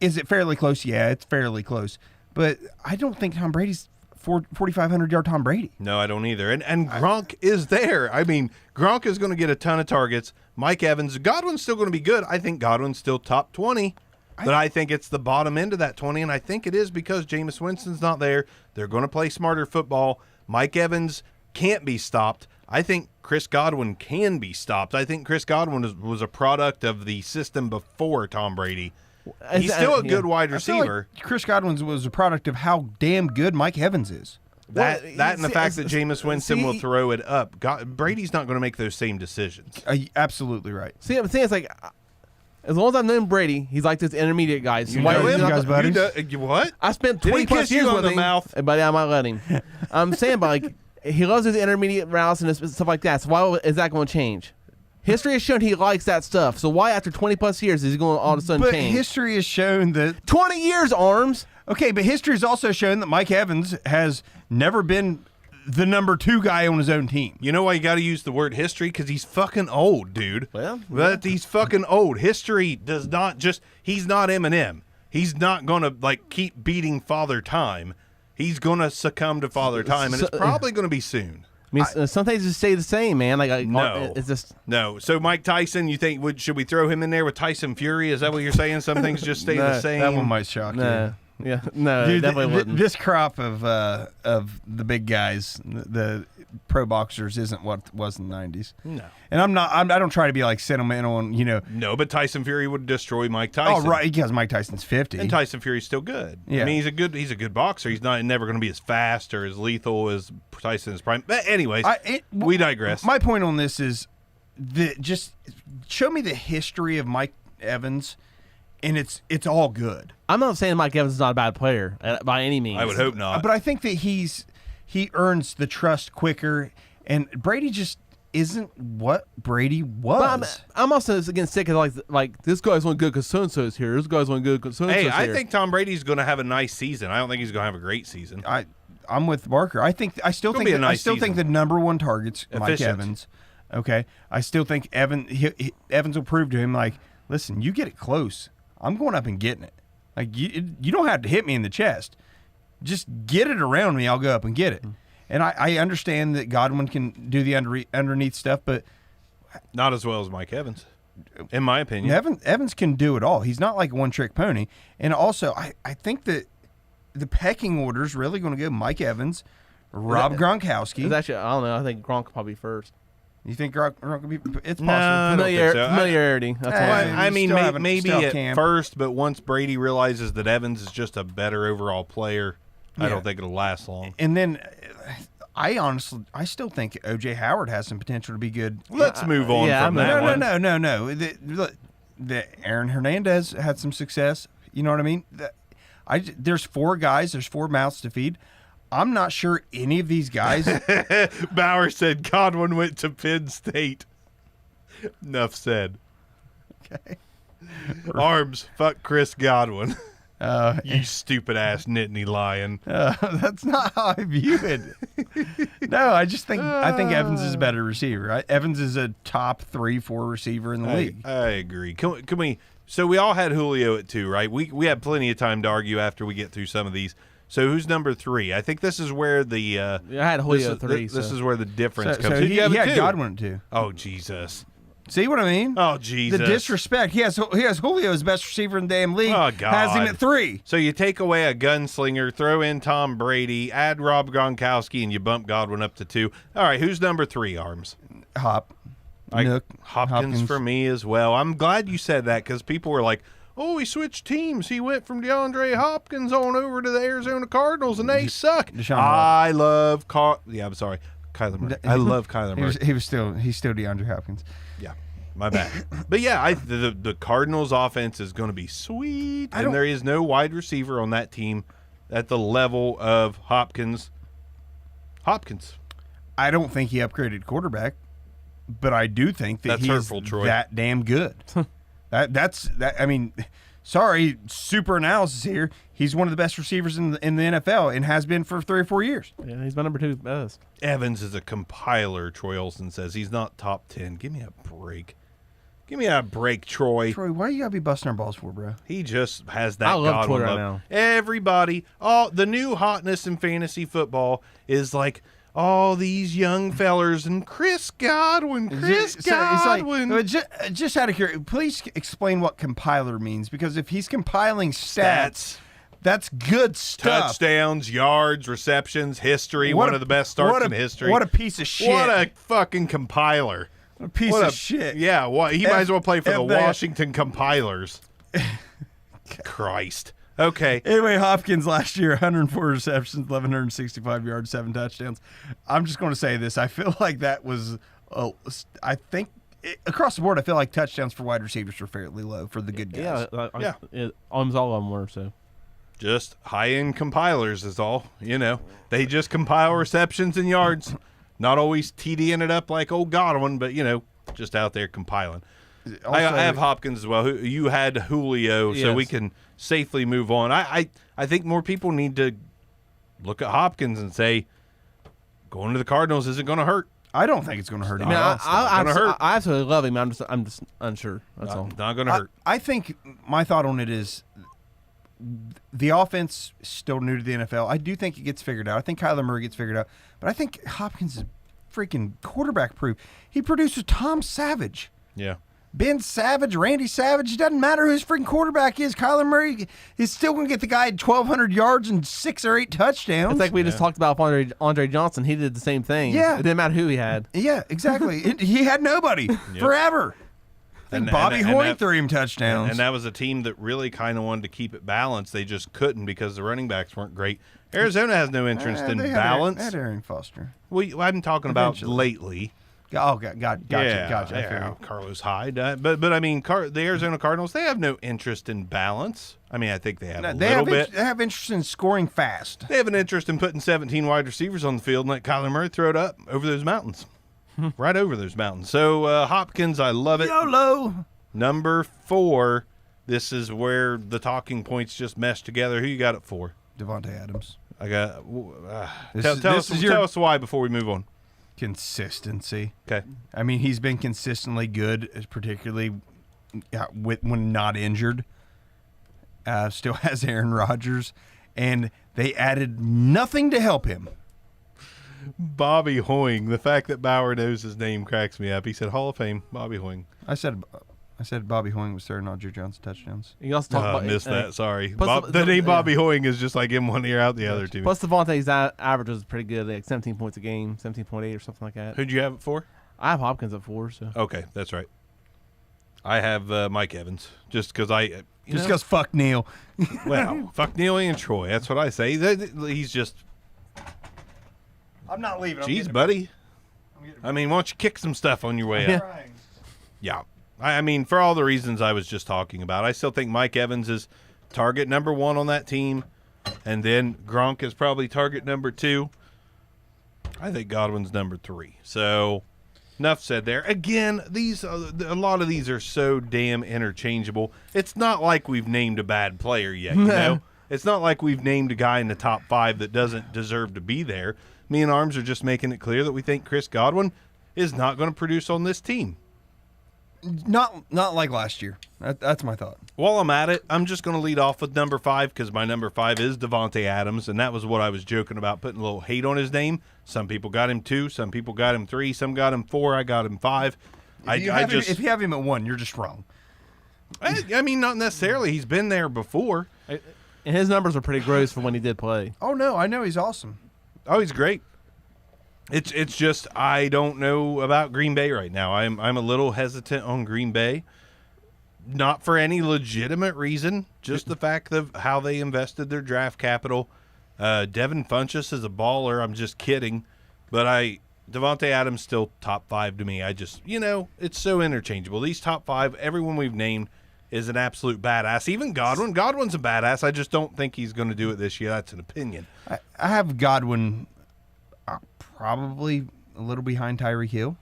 Is it fairly close? Yeah, it's fairly close. But I don't think Tom Brady's 4,500-yard Tom Brady. No, I don't either. And Gronk is there. I mean, Gronk is going to get a ton of targets. Mike Evans, Godwin's still going to be good. I think Godwin's still top 20. But I think it's the bottom end of that 20, and I think it is because Jameis Winston's not there. They're going to play smarter football. Mike Evans can't be stopped. I think Chris Godwin can be stopped. I think Chris Godwin was a product of the system before Tom Brady. He's still a good wide I feel like receiver. Chris Godwin was a product of how damn good Mike Evans is. That Well, and the see, fact that Jameis Winston will see- throw it up. Brady's not going to make those same decisions. Absolutely right. See, I'm saying it's like, as long as I've known Brady, he's like this intermediate guy. So why know is he him? not- You guys buddies? What? I spent Did he 20 plus kiss you years on with the him, mouth? but I might let him. I'm saying, but like, he loves his intermediate routes and stuff like that. So why is that going to change? History has shown he likes that stuff. So why, after 20 plus years, is he going to all of a sudden But change? history has shown that 20 years, Arms. okay, but history has also shown that Mike Evans has never been the number 2 guy on his own team. You know why you got to use the word history? Because he's fucking old, dude. Well, But he's fucking old. History does not just. He's not Eminem. He's not going to like keep beating Father Time. He's going to succumb to Father Time, and it's probably going to be soon. I mean, some things just stay the same, man. Like, No. it's just No. So Mike Tyson, you think should we throw him in there with Tyson Fury? Is that what you're saying? Some things just stay the same. That one might shock nah. you. Yeah, no, Dude, definitely wouldn't. This crop of the big guys, the pro boxers, isn't what was in the 90s. No. And I don't try to be like sentimental and No, but Tyson Fury would destroy Mike Tyson. Oh right, because Mike Tyson's 50. And Tyson Fury's still good. Yeah. I mean, he's a good boxer. He's never going to be as fast or as lethal as Tyson's prime. But anyways, we digress. My point on this is just show me the history of Mike Evans, and it's all good. I'm not saying Mike Evans is not a bad player by any means. I would hope not. But I think that he earns the trust quicker, and Brady just isn't what Brady was. But I'm also getting sick of like this guy's one good because so and so's here. This guy's one good because so and so's Hey, here. I think Tom Brady's going to have a nice season. I don't think he's going to have a great season. I'm with Barker. I still gonna be a think nice think the number one target's Mike Efficient. Evans. Okay, I still think Evans will prove to him like, listen, you get it close, I'm going up and getting it. Like you don't have to hit me in the chest, just get it around me, I'll go up and get it. And I understand that Godwin can do the underneath stuff, but Not as well as Mike Evans, in my opinion. Evans can do it all. He's not like a one-trick pony. And also, I think that the pecking order is really going to go Mike Evans, Rob Gronkowski. It's actually, I don't know. I think Gronk could probably first. You think Gronk could be? It's possible. No, I don't think so. Familiarity. That's Hey, why. I mean, still haven't- maybe still at can't. first, but once Brady realizes that Evans is just a better overall player, I Yeah. don't think it'll last long. And then I still think O.J. Howard has some potential to be good. Let's move on yeah, from I'm- that one. No. The Aaron Hernandez had some success. You know what I mean? There's four guys. There's four mouths to feed. I'm not sure any of these guys. Bauer said Godwin went to Penn State. Enough said. Okay. Arms, fuck Chris Godwin. You stupid ass Nittany lion. That's not how I view it. No, I think Evans is a better receiver. Evans is a top 3-4 receiver in the league. I agree. Can we? So we all had Julio at 2, right? We had plenty of time to argue after we get through some of these. So who's number 3? I think this is where the I had Julio at 3. This is where the difference comes. So Who'd he you have at had 2? Godwin at 2. Oh Jesus! See what I mean? Oh Jesus! The disrespect. He has Julio as best receiver in the damn league. Oh, God. Has him at 3. So you take away a gunslinger, throw in Tom Brady, add Rob Gronkowski, and you bump Godwin up to 2. All right, who's number 3, Arms? Nook. Hopkins for me as well. I'm glad you said that because people were like, oh, he switched teams. He went from DeAndre Hopkins on over to the Arizona Cardinals, and they suck. Deshaun I love I'm sorry, Kyler Murray. I love Kyler Murray. He's still DeAndre Hopkins. Yeah, my bad. But yeah, the Cardinals' offense is going to be sweet, and there is no wide receiver on that team at the level of Hopkins. I don't think he upgraded quarterback, but I do think that That's he's hurtful, Troy. that damn good. That's I mean, sorry, super analysis here. He's one of the best receivers in the NFL and has been for 3 or 4 years. Yeah, he's my number 2 best. Evans is a compiler, Troy Olsen says. He's not top 10. Give me a break. Give me a break, Troy. Troy, why you gotta be busting our balls for, bro? He just has that I love Godwin Twitter right love. now. Everybody, the new hotness in fantasy football is like all these young fellers and Chris Godwin. It's like, just out of curiosity, please explain what compiler means, because if he's compiling stats, that's good stuff. Touchdowns, yards, receptions, history. One of the best starts in history. What a piece of shit. What a fucking compiler. A piece of shit. Yeah, he might as well play for the that. Washington Compilers. Christ. Okay. Anyway, Hopkins last year, 104 receptions, 1,165 yards, 7 touchdowns. I'm just going to say this. I feel like that was, across the board, I feel like touchdowns for wide receivers were fairly low for the good guys. Almost all of them were, so. Just high-end compilers is all. They just compile receptions and yards. Not always TDing it up like old Godwin, but, just out there compiling. I have Hopkins as well. You had Julio, so we can safely move on. I think more people need to look at Hopkins and say, going to the Cardinals isn't going to hurt. I don't think it's going to hurt him. I mean, hurt. I absolutely love him. I'm just unsure. That's all. Not going to hurt. I think my thought on it is the offense is still new to the NFL. I do think it gets figured out. I think Kyler Murray gets figured out. But I think Hopkins is freaking quarterback proof. He produced with Tom Savage. Yeah. Ben Savage, Randy Savage, it doesn't matter who his freaking quarterback is. Kyler Murray is still going to get the guy 1,200 yards and 6 or 8 touchdowns. It's like we just talked about Andre Johnson. He did the same thing. Yeah. It didn't matter who he had. Yeah, exactly. He had nobody forever. I think Bobby Hoying threw him touchdowns. And that was a team that really kind of wanted to keep it balanced. They just couldn't because the running backs weren't great. Arizona has no interest in balance. They had Aaron Foster. I'm talking about Eventually. lately. Oh, gotcha. Yeah, Carlos Hyde. But I mean, the Arizona Cardinals, they have no interest in balance. I mean, I think they have a little bit. They have interest in scoring fast. They have an interest in putting 17 wide receivers on the field and let Kyler Murray throw it up over those mountains. Right over those mountains. So, Hopkins, I love it. YOLO. Number 4, this is where the talking points just mesh together. Who you got it for? Devontae Adams. I got. Tell Tell us why before we move on. Consistency. Okay. I mean, he's been consistently good, particularly when not injured. Still has Aaron Rodgers, and they added nothing to help him. Bobby Hoying. The fact that Bauer knows his name cracks me up. He said Hall of Fame, Bobby Hoying. I said Bobby Hoying was throwing Andre Johnson touchdowns. You also talk about I missed that. Sorry. Plus The name Bobby Hoying is just like in one ear out the other two. Plus, Devontae's average was pretty good. Like 17 points a game, 17.8 or something like that. Who'd you have it for? I have Hopkins at 4. So Okay, that's right. I have Mike Evans just because Just because fuck Neil. well, fuck Neely and Troy. That's what I say. He's just, I'm not leaving. geez, buddy. I mean, why don't you kick some stuff on your way up? Yeah. I mean, for all the reasons I was just talking about, I still think Mike Evans is target number 1 on that team, and then Gronk is probably target number 2. I think Godwin's number 3. So, enough said there. Again, a lot of these are so damn interchangeable. It's not like we've named a bad player yet, you know? It's not like we've named a guy in the top 5 that doesn't deserve to be there. Me and Arms are just making it clear that we think Chris Godwin is not going to produce on this team. Not like last year. That's my thought. While I'm at it, I'm just going to lead off with number 5 because my number 5 is Devontae Adams, and that was what I was joking about, putting a little hate on his name. Some people got him 2, some people got him 3, some got him 4, I got him 5. If you have him at 1, you're just wrong. I mean, not necessarily. He's been there before. and his numbers are pretty gross for when he did play. Oh, no, I know he's awesome. Oh, he's great. It's just I don't know about Green Bay right now. I'm a little hesitant on Green Bay. Not for any legitimate reason, just the fact of how they invested their draft capital. Devin Funchess is a baller. I'm just kidding. But Devontae Adams still top 5 to me. It's so interchangeable. These top 5, everyone we've named is an absolute badass. Even Godwin. Godwin's a badass. I just don't think he's going to do it this year. That's an opinion. I have Godwin probably a little behind Tyreek Hill.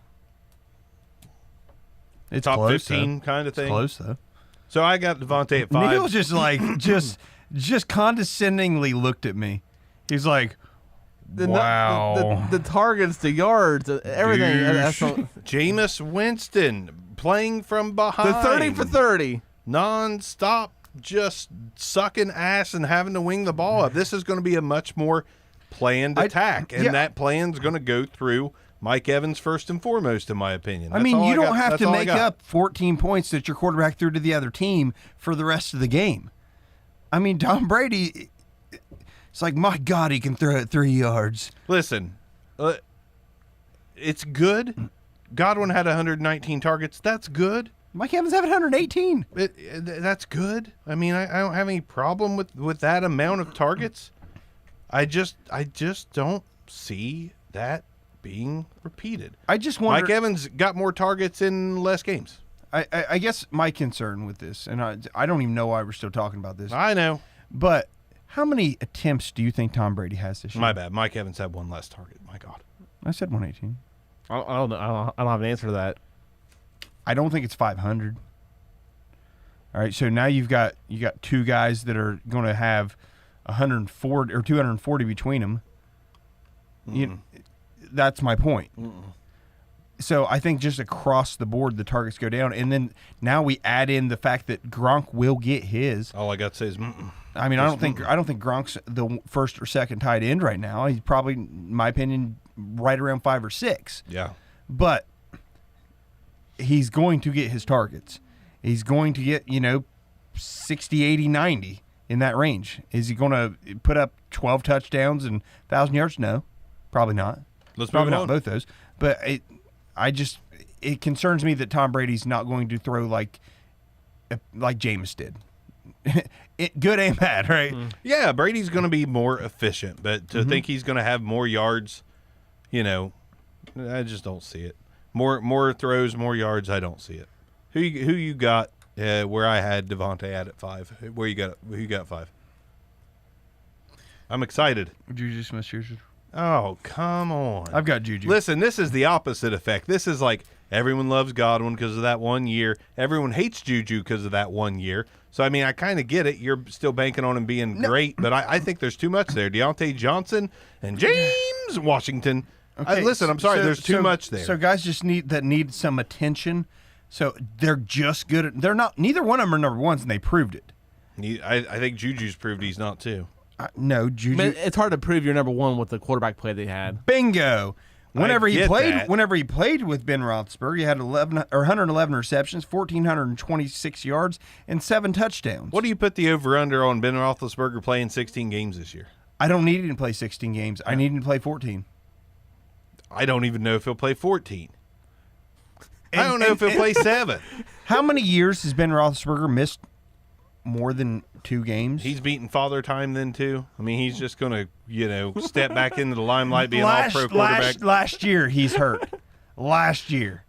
It's top close, 15 kind of thing. It's close, though. So I got Devontae at 5. Neil just just condescendingly looked at me. He's like, wow. The targets, the yards, everything. That's Jameis Winston playing from behind. the 30 for 30. Non-stop, just sucking ass and having to wing the ball up. This is going to be a much more planned attack, and that plan's going to go through Mike Evans first and foremost, in my opinion. I mean, you don't have to make up 14 points that your quarterback threw to the other team for the rest of the game. I mean, Tom Brady, it's like, my God, he can throw it 3 yards. Listen, it's good. Godwin had 119 targets. That's good. Mike Evans having 118. That's good. I mean, I don't have any problem with that amount of targets. I just don't see that being repeated. I just wonder. Mike Evans got more targets in less games. I guess my concern with this, and I don't even know why we're still talking about this, I know. but how many attempts do you think Tom Brady has this year? My bad. Mike Evans had one less target. My God. I said 118. I don't know. I don't have an answer to that. I don't think it's 500. All right, so now you got 2 guys that are going to have 140 or 240 between them. That's my point. So I think just across the board the targets go down, and then now we add in the fact that Gronk will get his. All I got to say is, I mean, I don't think Gronk's the first or second tight end right now. He's probably, in my opinion, right around 5 or 6. yeah. But he's going to get his targets. He's going to get, 60, 80, 90 in that range. Is he going to put up 12 touchdowns and 1,000 yards? No, probably not. Let's Probably move not on. both those. But it concerns me that Tom Brady's not going to throw like Jameis did. Good and bad, right? Yeah, Brady's going to be more efficient, but to think he's going to have more yards, I just don't see it. More throws, more yards. I don't see it. Who you got? Where I had Devontae at 5. Who you got 5? I'm excited. Juju Smith-Schuster. Oh, come on. I've got Juju. Listen, this is the opposite effect. This is like everyone loves Godwin because of that 1 year. Everyone hates Juju because of that 1 year. So, I mean, I kind of get it. You're still banking on him being great, but I think there's too much there. Deontay Johnson and James Washington. Okay, listen, I'm sorry. There's too much there. So guys just need some attention. So they're just good at. They're not. Neither one of them are number ones, and they proved it. I think Juju's proved he's not too. No, Juju. Man, it's hard to prove you're number one with the quarterback play they had. Bingo. Whenever he get played, that. whenever he played with Ben Roethlisberger, he had 111 receptions, 1,426 yards, and 7 touchdowns. What do you put the over/under on Ben Roethlisberger playing 16 games this year? I don't need him to play 16 games. I need him to play 14. I don't even know if he'll play 14. I don't know if he'll play 7. How many years has Ben Roethlisberger missed more than 2 games? He's beating father time then too. I mean, he's just going to, step back into the limelight, being all-pro quarterback. Last year, he's hurt. Last year.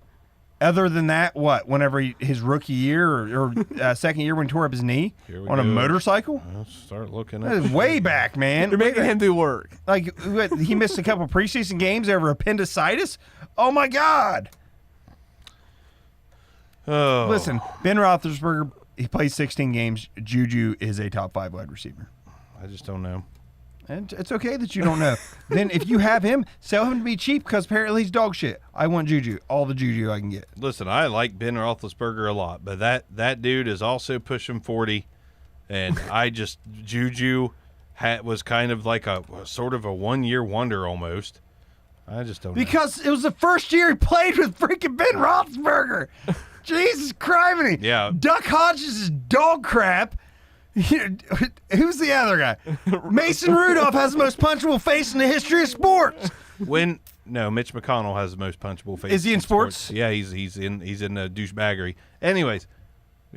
Other than that, what? Whenever his rookie year or second year when he tore up his knee Here we on a go. motorcycle? Let's start looking That at is way back, man. You're making him do work. Like, what, he missed a couple preseason games over appendicitis? Oh, my God. Oh, Listen, Ben Roethlisberger, he plays 16 games. Juju is a top 5 wide receiver. I just don't know. And it's okay that you don't know. Then if you have him, sell him to be cheap because apparently he's dog shit. I want Juju. All the Juju I can get. Listen, I like Ben Roethlisberger a lot, but that dude is also pushing 40, and Juju was kind of like a sort of a 1-year wonder almost. I just don't know. Because it was the first year he played with freaking Ben Roethlisberger. Jesus Christ. Yeah. Duck Hodges is dog crap. Who's the other guy? Mason Rudolph has the most punchable face in the history of sports. No, Mitch McConnell has the most punchable face. Is he in sports? Yeah, he's in douchebaggery. Anyways,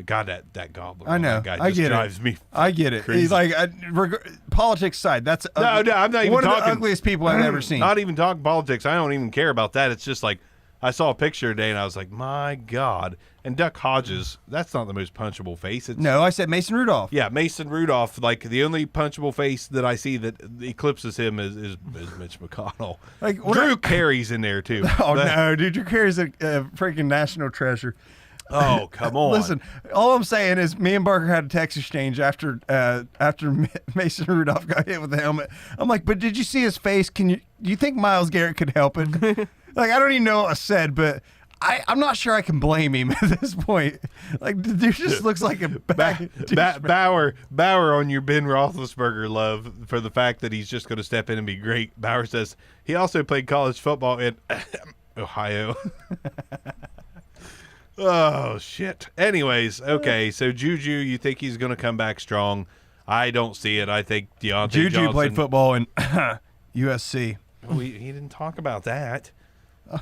God, that gobbler. I know. That guy I just get drives it. me. I get it. Crazy. He's like, politics aside, that's No, I'm not even one of talking. the ugliest people I've ever seen. Not even talking politics. I don't even care about that. It's just like I saw a picture today and I was like, my God. And Duck Hodges, that's not the most punchable face. It's, No, I said Mason Rudolph. Yeah, Mason Rudolph. Like the only punchable face that I see that eclipses him is Mitch McConnell. Like, what Drew I- Carey's in there too. Oh, But- no, dude. Drew Carey's a freaking national treasure. Oh, come on. Listen, all I'm saying is me and Barker had a text exchange after Mason Rudolph got hit with the helmet. I'm like, but did you see his face? Do you think Myles Garrett could help it? Like, I don't even know what I said, but I'm not sure I can blame him at this point. Like, the dude just looks like a Bauer on your Ben Roethlisberger love for the fact that he's just going to step in and be great. Bauer says he also played college football in Ohio. Oh, shit. Anyways, okay, so Juju, you think he's going to come back strong? I don't see it. I think Deontay Juju Johnson. played football in USC. He didn't talk about that.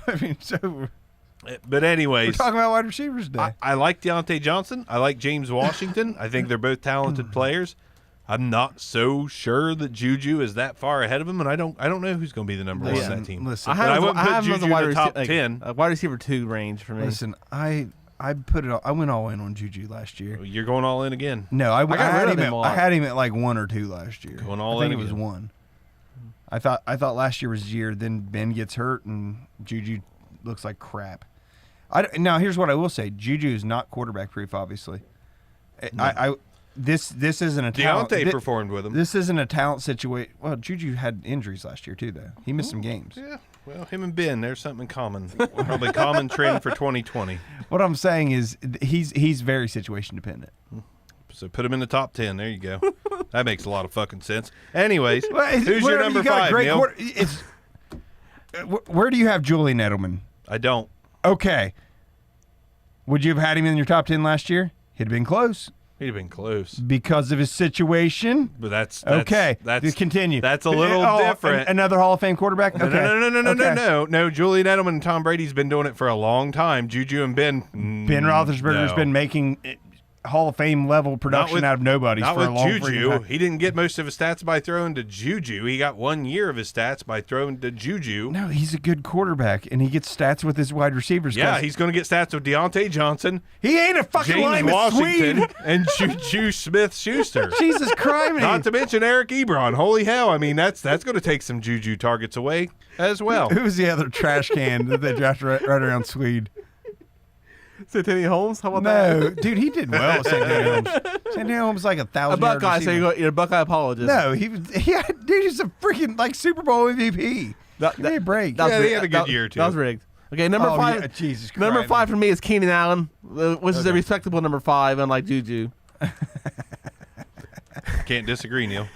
I mean, so we're But anyways, talking about wide receivers today. I like Deontay Johnson. I like James Washington. I think they're both talented players. I'm not so sure that Juju is that far ahead of him, and I don't know who's going to be the number one on that team. Listen, I But I have, wouldn't I put have him as Juju a in the top 10. wide receiver 2 range for me. listen. I put it. I went all in on Juju last year. You're going all in again. No, I got had rid of him. him a I lot. had him at like 1 or 2 last year. Going all I think in it was again. 1. I thought last year was the year. Then Ben gets hurt and Juju looks like crap. Now here's what I will say: Juju is not quarterback proof. Obviously, this isn't a talent. Deontay performed with him. This isn't a talent situation. Well, Juju had injuries last year too, though. He missed some games. Yeah, well, him and Ben, there's something in common. Probably common trend for 2020. What I'm saying is he's very situation dependent. So put him in the top 10. There you go. That makes a lot of fucking sense. Anyways, Well, who's your wherever number you got a 5, great Neil? where do you have Julian Edelman? I don't. Okay. Would you have had him in your top 10 last year? He'd have been close He'd have been close. because of his situation. But that's Okay, That's continue. That's a little different. Another Hall of Fame quarterback? No, Okay. No. Julian Edelman and Tom Brady's been doing it for a long time. Juju and Ben. Ben Roethlisberger's no. been making Hall of Fame level production out of nobodies Not for a with long freaking Juju. time. He didn't get most of his stats by throwing to Juju. He got 1 year of his stats by throwing to Juju. No, he's a good quarterback, and he gets stats with his wide receivers. Yeah, 'cause he's going to get stats with Deontay Johnson, he ain't a fucking James lineman, Washington, Swede. and Juju Smith-Schuster. Jesus Christ. Not to mention Eric Ebron. Holy hell! I mean, that's going to take some Juju targets away as well. Who's the other trash can that they drafted right around Swede? Santonio Holmes? How about that? No, dude, he did well with Santonio Holmes. Santonio Holmes like 1,000 A Buckeye, yards so you're a Buckeye apologist. No, dude, he's a freaking like Super Bowl MVP. That- Give me a break. that was Yeah, he rigged. had a good year, too. That was rigged. Okay, number Oh, five. yeah, Jesus Number Christ. 5 for me is Keenan Allen, which is a respectable number 5, unlike Juju. Can't disagree, Neil.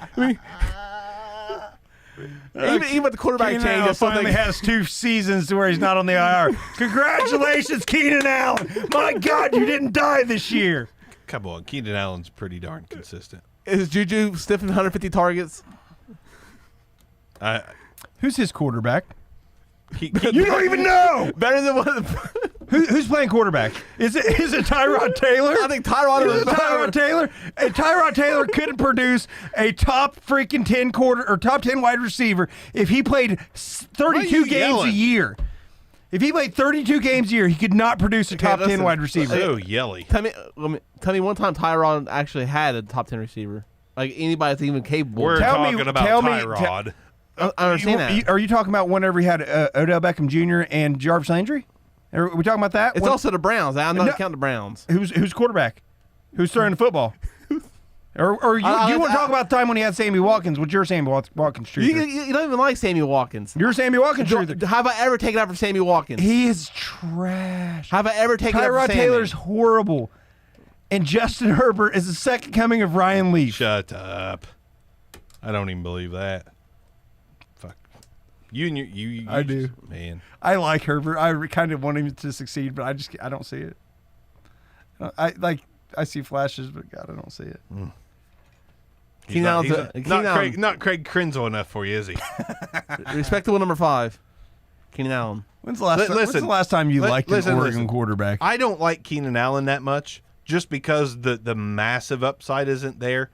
Even with the quarterback Keenan change, I Allen still finally think has 2 seasons to where he's not on the IR. Congratulations, Keenan Allen. My God, you didn't die this year. Come on, Keenan Allen's pretty darn consistent. is Juju stiffing 150 targets. Who's his quarterback? He You don't even know. Better than what? Who's playing quarterback? Is it Tyrod Taylor? I think Tyrod Is was it Tyrod Taylor? And Tyrod Taylor couldn't produce a top freaking 10 top 10 wide receiver if he played 32 you games yelling? a year. If he played 32 games a year, he could not produce a top 10 listen. wide receiver. so yelly. Tell me one time Tyrod actually had a top 10 receiver. Like anybody that's even capable. We're Tell me- talking about tell me- Tyrod. I understand that. Are you talking about whenever he had Odell Beckham Jr. and Jarvis Landry? Are we talking about that? It's also the Browns. I'm not counting the Browns. Who's quarterback? Who's throwing the football? Or you want to talk about the time when he had Sammy Watkins? What's your Sammy Watkins truther? You don't even like Sammy Watkins. Your Sammy Watkins truther. Have I ever taken out for Sammy Watkins? He is trash. Have I ever taken out for Tyrod Sammy? Taylor's horrible. And Justin Herbert is the second coming of Ryan Leaf. Shut up. I don't even believe that. Fuck. You I do. Man. I like Herbert. I kind of want him to succeed, but I don't see it. I see flashes, but God, I don't see it. He's Keenan not, Allen's he's a- not Keenan Craig, Allen. not Craig Krenzel enough for you, is he? Respectable number 5. Keenan Allen. When's the last time you liked an Oregon quarterback? I don't like Keenan Allen that much, just because the massive upside isn't there.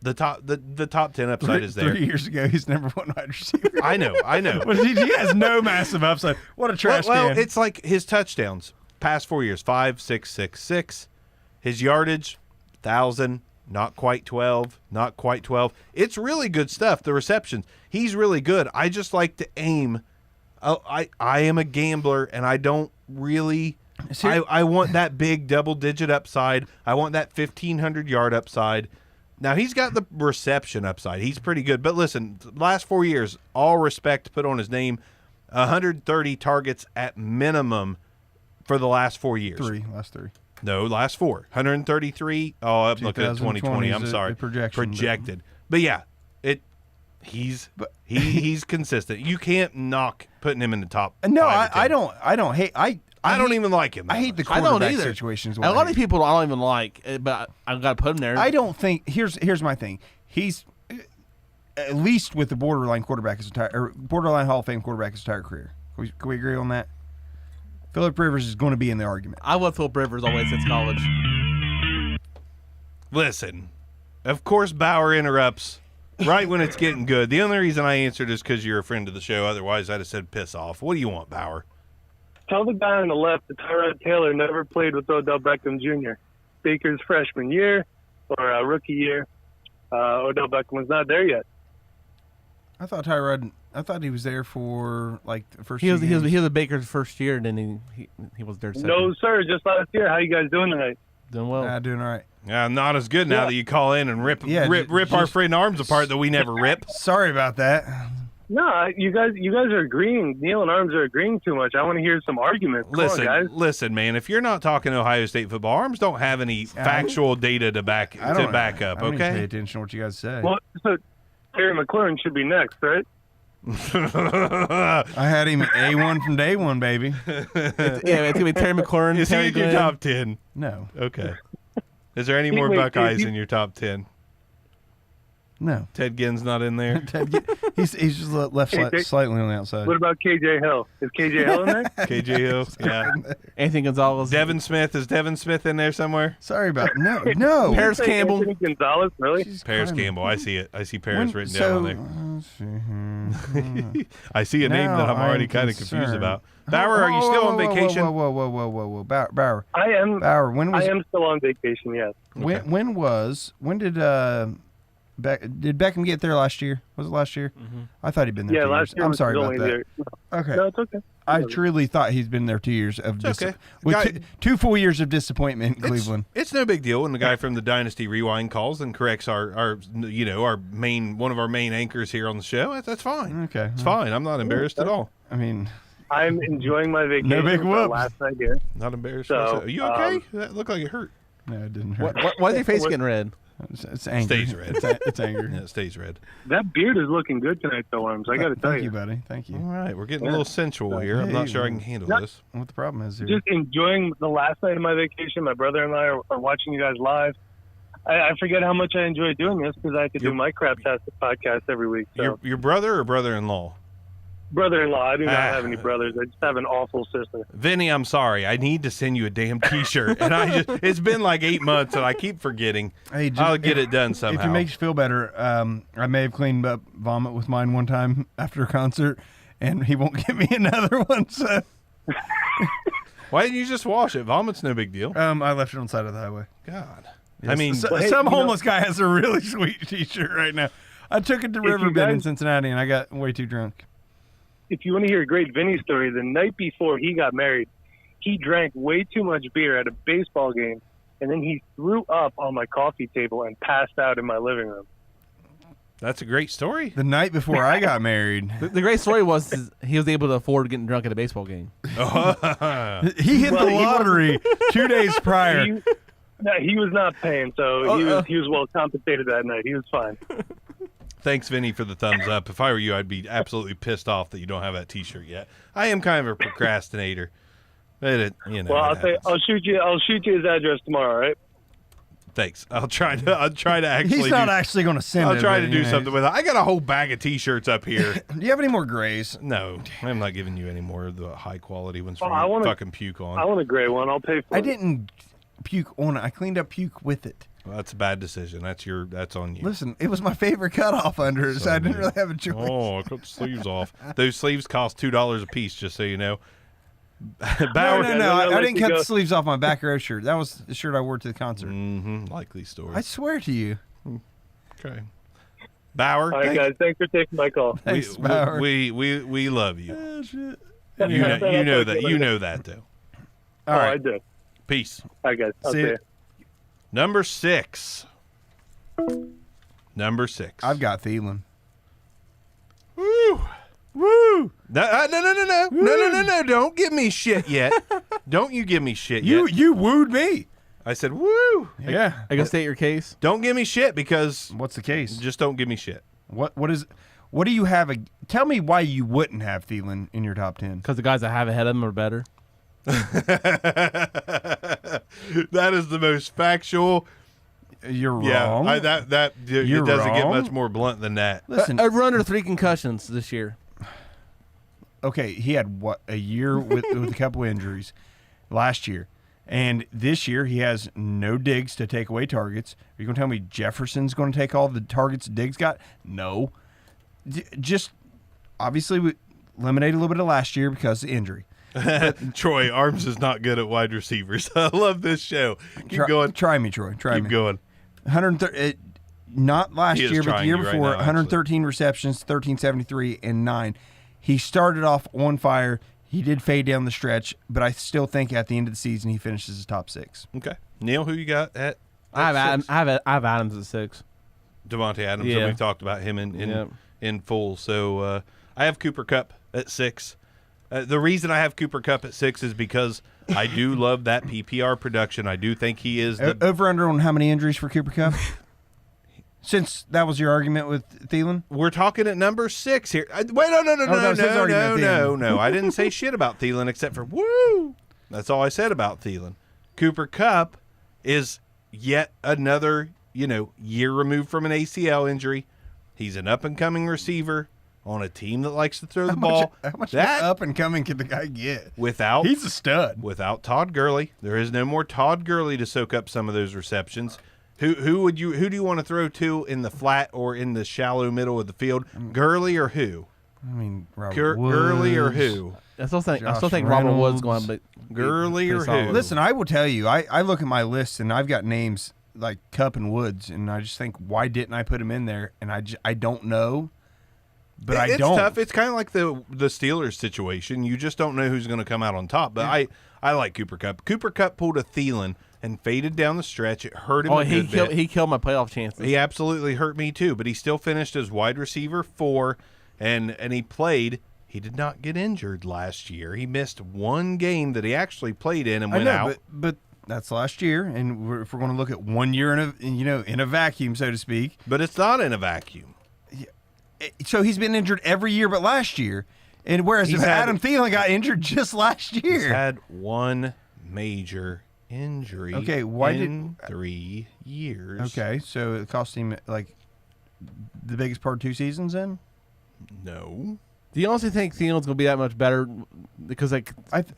The top 10 upside is there. 3 years ago, he's number 1 wide receiver. I know. But he has no massive upside. What a trash Well, can. it's like his touchdowns past 4 years: 5, 6, 6, 6. His yardage, 1,000, not quite 12, not quite 12. It's really good stuff. The receptions, he's really good. I just like to aim. I am a gambler, and I don't really. I want that big double-digit upside. I want that 1,500-yard upside. Now, he's got the reception upside. He's pretty good. But listen, last 4 years, all respect put on his name, 130 targets at minimum for the last 4 years. Last three. No, last 4. 133. Oh, I'm looking at 2020. I'm sorry. The projection. Projected. But yeah, he's consistent. You can't knock putting him in the top. No, 5 to 10. I don't hate. I don't even like him. I hate the I don't quarterback either. situations. A lot of people I don't even like, but I've got to put him there. I don't think. Here's my thing. He's at least with the borderline quarterback borderline Hall of Fame quarterback his entire career. Can we agree on that? Phillip Rivers is going to be in the argument. I love Philip Rivers always since college. Listen, of course Bauer interrupts right when it's getting good. The only reason I answered is because you're a friend of the show. Otherwise, I'd have said piss off. What do you want, Bauer? Tell the guy on the left that Tyrod Taylor never played with Odell Beckham Jr. Baker's freshman year or rookie year. Odell Beckham was not there yet. I thought he was there for like the first. He was few games. he was a Baker's first year, and then he was there second. No, sir, just last year. How you guys doing tonight? Doing well. Doing all right. Not as good now Yeah. that you call in and rip our just- friend arms apart that we never rip. Sorry about that. No, you guys are agreeing. Neil and Arms are agreeing too much. I want to hear some arguments. Come on, guys. Listen, man. If you're not talking Ohio State football, Arms don't have any factual data to back I don't up. I don't even pay Okay. attention to what you guys say. Well, so Terry McLaurin should be next, right? I had him A1 from day one, baby. It's gonna be Terry McLaurin. Is he Terry in your Glenn. top 10? No, Okay. Is there any more Wait, Buckeyes you- in your top 10? no. Ted Ginn's not in there. He's just left slightly on the outside. What about KJ Hill? Is KJ Hill in there? KJ Hill. Yeah. Anthony Gonzalez. Devin Smith. Is Devin Smith in there somewhere? Sorry about no. Paris Say Campbell. Anthony Gonzalez, really? Jesus Paris Christ. Campbell. I see it. I see Paris When- written so, down on let's see here. there. I see a name Now that I'm already I'm kind of confused concerned. about. Bauer, are you still on vacation? Whoa. Bauer. I am. Bauer, when was I am still on vacation. Yes. when did did Beckham get there last year? Was it last year? I thought he'd been there. Yeah, 2 last years. year. I'm was sorry about only that. there. Okay. No, it's okay. I truly thought he's been there 2 years of It's okay. with Guy- 2 full years of disappointment in It's- Cleveland. It's no big deal when the guy from the Dynasty Rewind calls and corrects our one of our main anchors here on the show. That's fine. Okay. It's fine. I'm not embarrassed at all. I mean, I'm enjoying my vacation. No big for whoops. Last night here. Not embarrassed. So, myself. Are you okay? That looked like it hurt. no, it didn't hurt. Why is your face getting red? It's anger. Stays red. It's anger. Yeah, it stays red. That beard is looking good tonight, though, Arms. I got to tell Thank you. you, buddy. Thank you. All right, we're getting a little sensual here. I'm not Hey, sure I can handle Yeah. this. What the problem is here? Just enjoying the last night of my vacation. My brother and I are watching you guys live. I forget how much I enjoy doing this because I have to do my Craptastic podcast every week. So, Your brother or brother-in-law? brother-in-law, I do not have any brothers. I just have an awful sister. Vinny, I'm sorry. I need to send you a damn T-shirt, and it's been like 8 months, and I keep forgetting. Hey, just- I'll get it done If somehow. it makes you feel better, I may have cleaned up vomit with mine one time after a concert, and he won't give me another one. So Why didn't you just wash it? Vomit's no big deal. I left it on the side of the highway. God. I mean, So- Well, hey, some you know- homeless guy has a really sweet T-shirt right now. I took it to you Riverbend in guys- Cincinnati, and I got way too drunk. If you want to hear a great Vinny story, the night before he got married, he drank way too much beer at a baseball game, and then he threw up on my coffee table and passed out in my living room. that's a great story. The night before I got married, The great story was he was able to afford getting drunk at a baseball game. he hit Well, the he lottery 2 days prior. He was not paying, so he was well compensated that night. He was fine. Thanks, Vinny, for the thumbs up. If I were you, I'd be absolutely pissed off that you don't have that T-shirt yet. I am kind of a procrastinator. But Well, I'll shoot you his address tomorrow, all right? Thanks. I'll try to actually. He's not actually going to send it. I'll try to but, do you know. something with it. I got a whole bag of T-shirts up here. Do you have any more grays? No, I'm not giving you any more of the high quality ones for Oh, you I wanna- fucking puke on. I want a gray one. I'll pay for it. I didn't puke on it. I cleaned up puke with it. Well, that's a bad decision. That's on you. Listen, it was my favorite cutoff under it, so I didn't really have a choice. Oh, I cut the sleeves off. Those sleeves cost $2 a piece, just so you know. No, Bauer, no, Okay, no. then I I'll didn't let cut you the go. sleeves off my back row shirt. That was the shirt I wore to the concert. likely story. I swear to you. Okay. Bauer, All right, guys. Thanks for taking my call. Thanks, Bauer. we love you. Oh, shit. You know that. You know that though. All I right. do. Peace. All right, guys. I'll See see ya. you. Number 6. Number 6. I've got Thielen. Woo. Woo! No. Don't give me shit yet. Don't you give me shit yet. You wooed me. I said, woo. Yeah. I can state your case. Don't give me shit because What's the case? just don't give me shit. What do you have? Tell me why you wouldn't have Thielen in your top 10. Because the guys I have ahead of him are better. That is the most factual. You're Yeah, wrong. it You're doesn't get wrong. much more blunt than that. Listen, Over under 3 concussions this year. okay, he had a year with a couple injuries last year. And this year he has no Diggs to take away targets. Are you going to tell me Jefferson's going to take all the targets Diggs got? No. Just obviously we eliminated a little bit of last year because of injury. Troy, Arms is not good at wide receivers. I love this show. Keep going. Try me, Troy. Try Keep me. going. 130. Not last He is year, but the trying year you right before. now, 113 receptions, 1373, and 9. He started off on fire. He did fade down the stretch, but I still think at the end of the season he finishes his top 6. Okay. Neil, who you got at I have six? Adams. I have Adams at 6. Devontae Adams. Yeah. And we've talked about him in full. So I have Cooper Kupp at 6. The reason I have Cooper Kupp at 6 is because I do love that PPR production. I do think he is the Over under on how many injuries for Cooper Kupp? Since that was your argument with Thielen? We're talking at number 6 here. Wait, no. I didn't say shit about Thielen except for woo. That's all I said about Thielen. Cooper Kupp is yet another, year removed from an ACL injury. He's an up-and-coming receiver on a team that likes to throw the ball. How much more up and coming can the guy get? He's a stud. Without Todd Gurley, there is no more Todd Gurley to soak up some of those receptions. Who do you want to throw to in the flat or in the shallow middle of the field? Gurley or who? I mean, Robert Gurley or Woods. who? I still think Josh Robert Woods Reynolds. going, but Gurley or pretty who? solid. Listen, I will tell you, I look at my list and I've got names like Kupp and Woods, and I just think, why didn't I put him in there? And I don't know, but I It's don't. tough. It's kind of like the Steelers situation. You just don't know who's going to come out on top. But I like Cooper Kupp. Cooper Kupp pulled a Thielen and faded down the stretch. It hurt him a good bit. He killed my playoff chances. He absolutely hurt me too, but he still finished as wide receiver 4, and he played. He did not get injured last year. He missed one game that he actually played in and I went know, out. but that's last year, and if we're going to look at 1 year in a vacuum, so to speak. But it's not in a vacuum. So he's been injured every year but last year, and whereas He's if had- Adam Thielen got injured just last He's year. had one major injury Okay, why in 3 years. Okay, so it cost him like the biggest part of 2 seasons. Then No. Do you honestly think Thielen's going to be that much better? Because I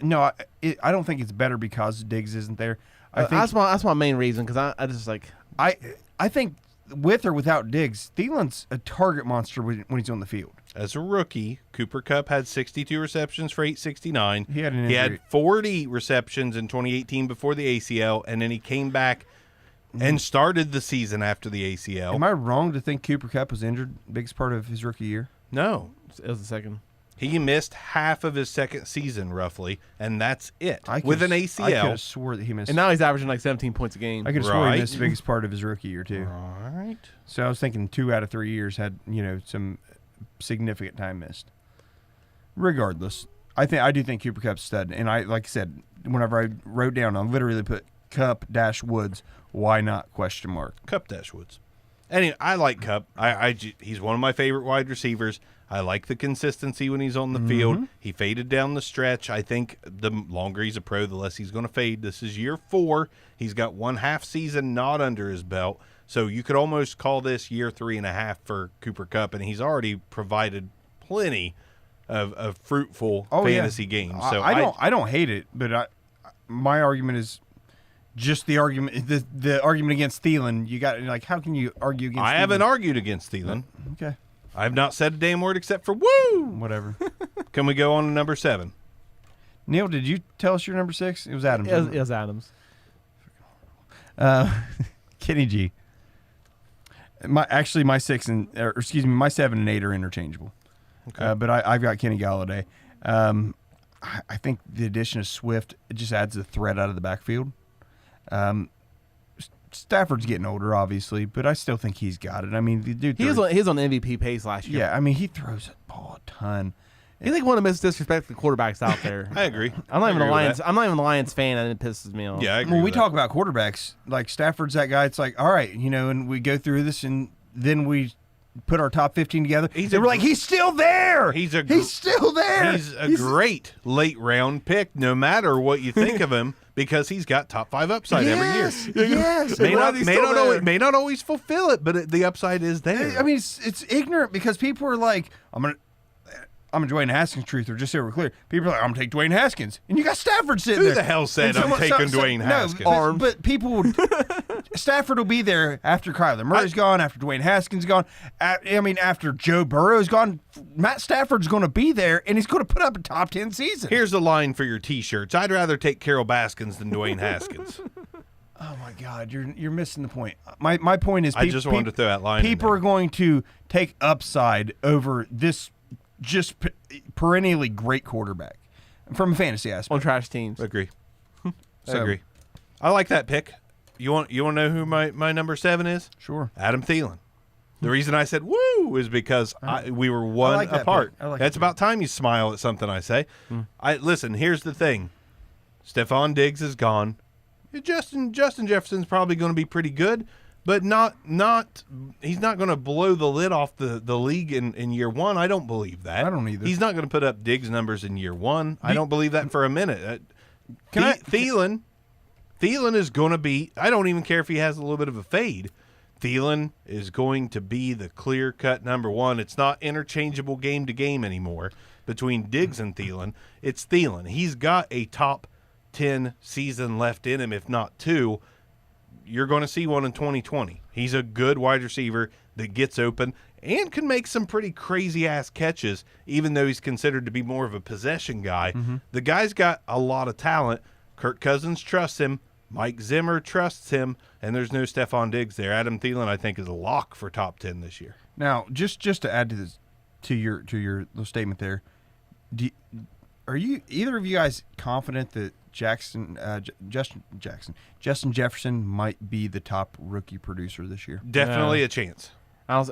don't think it's better because Diggs isn't there. I think that's my main reason. Because I just like I think with or without Diggs, Thielen's a target monster when he's on the field. As a rookie, Cooper Kupp had 62 receptions for 869. He had an He had injury. 40 receptions in 2018 before the ACL, and then he came back and started the season after the ACL. Am I wrong to think Cooper Kupp was injured biggest part of his rookie year? No. it was the second. He missed half of his second season, roughly, and that's it. I With an could've- I could ACL. have swore that he missed. And now he's averaging like 17 points a game. I could have swore Right. he missed the biggest part of his rookie year too. All right. So I was thinking 2 out of 3 years had some significant time missed. Regardless, I do think Cooper Kupp's stud, and like I said, whenever I wrote down, I literally put Kupp - Woods. Why not ? Kupp Dashwoods. Anyway, I like Kupp. He's one of my favorite wide receivers. I like the consistency when he's on the field. He faded down the stretch. I think the longer he's a pro, the less he's going to fade. This is year 4. He's got 1/2 season not under his belt. So you could almost call this year 3.5 for Cooper Kupp, and he's already provided plenty of fruitful fantasy games. So I don't hate it, but my argument is just the argument. The argument against Thielen. You got like, how can you argue against? I Thielen? haven't argued against Thielen. Okay, I've not said a damn word except for woo. whatever. Can we go on to number 7? Neil, did you tell us your number 6? It was Adams. It was Adams. Kenny G. My 6 and my 7 and 8 are interchangeable. Okay. But I've got Kenny Galladay. I think the addition of Swift, it just adds a threat out of the backfield. Stafford's getting older, obviously, but I still think he's got it. I mean, the dude. He was on MVP pace last year. Yeah, I mean, he throws the ball a ton. He's like one of the most disrespectful quarterbacks out there. I agree. I'm not even I a agree with Lions. that. I'm not even a Lions fan, and it pisses me off. Yeah, I agree. When we with talk about quarterbacks, like Stafford's that guy. It's like, all right, and we go through this, and then we put our top 15 together. He's and a we're like, he's still there. He's still there. that. He's a great late round pick, no matter what you think of him, because he's got top 5 upside every year. Yes. May Why not, is he may, still not there? always, may not always fulfill it, but the upside is there. I mean, it's ignorant because people are like, I'm a Dwayne Haskins truther, just so we're clear. People are like, I'm going to take Dwayne Haskins. And you got Stafford sitting Who there. the hell said And I'm taking Dwayne Haskins? But people would. Stafford will be there after Kyler Murray's gone, after Dwayne Haskins gone. After Joe Burrow's gone. Matt Stafford's going to be there, and he's going to put up a top 10 season. Here's the line for your T-shirts. I'd rather take Carol Baskins than Dwayne Haskins. Oh my God, you're missing the point. My point is, I just wanted to throw that line in People there. are going to take upside over this just perennially great quarterback from a fantasy aspect. On trash teams. Agree. I So- agree. I like that pick. You want to know who my number 7 is? Sure. Adam Thielen. The reason I said woo is because we were one like that apart. pick. I like That's that about time you smile at something I say. Listen, here's the thing. Stephon Diggs is gone. Justin Jefferson's probably going to be pretty good, but he's not going to blow the lid off the league in year one. I don't believe that. I don't either. He's not going to put up Diggs numbers in year one. I don't believe that for a minute. Thielen is going to be, I don't even care if he has a little bit of a fade. Thielen is going to be the clear-cut number one. It's not interchangeable game to game anymore between Diggs and Thielen. It's Thielen. He's got a top 10 season left in him, if not 2. You're going to see one in 2020. He's a good wide receiver that gets open and can make some pretty crazy-ass catches, even though he's considered to be more of a possession guy. Mm-hmm. The guy's got a lot of talent. Kirk Cousins trusts him. Mike Zimmer trusts him, and there's no Stephon Diggs there. Adam Thielen, I think, is a lock for top 10 this year. Now, just to add to this, to your little statement there, are you either of you guys confident that Justin Jefferson might be the top rookie producer this year? Definitely a chance.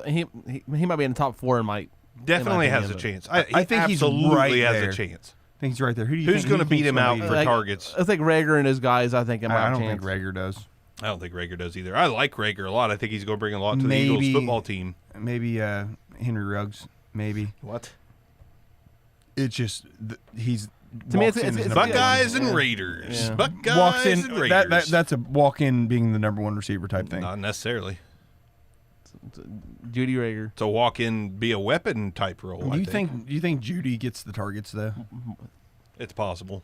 He might be in the top 4 and might Definitely has a but- chance. I think he's absolutely right has there. a chance. I think he's right there. Who's going to beat him out for Like, targets? I think Rager and those guys. I think I don't think Rager does. I don't think Rager does either. I like Rager a lot. I think he's going to bring a lot to the Maybe- Eagles football team. Maybe Henry Ruggs. Maybe What? it's just he's To me, walks it's- in as it's- number Buckeyes one. and Yeah. Raiders. Yeah. Buckeyes Walks in. and Raiders. That's a walk in being the number one receiver type thing. Not necessarily. Judy Rager. It's a walk-in, be a weapon type role. Do I you think. Do you think Judy gets the targets though? It's possible?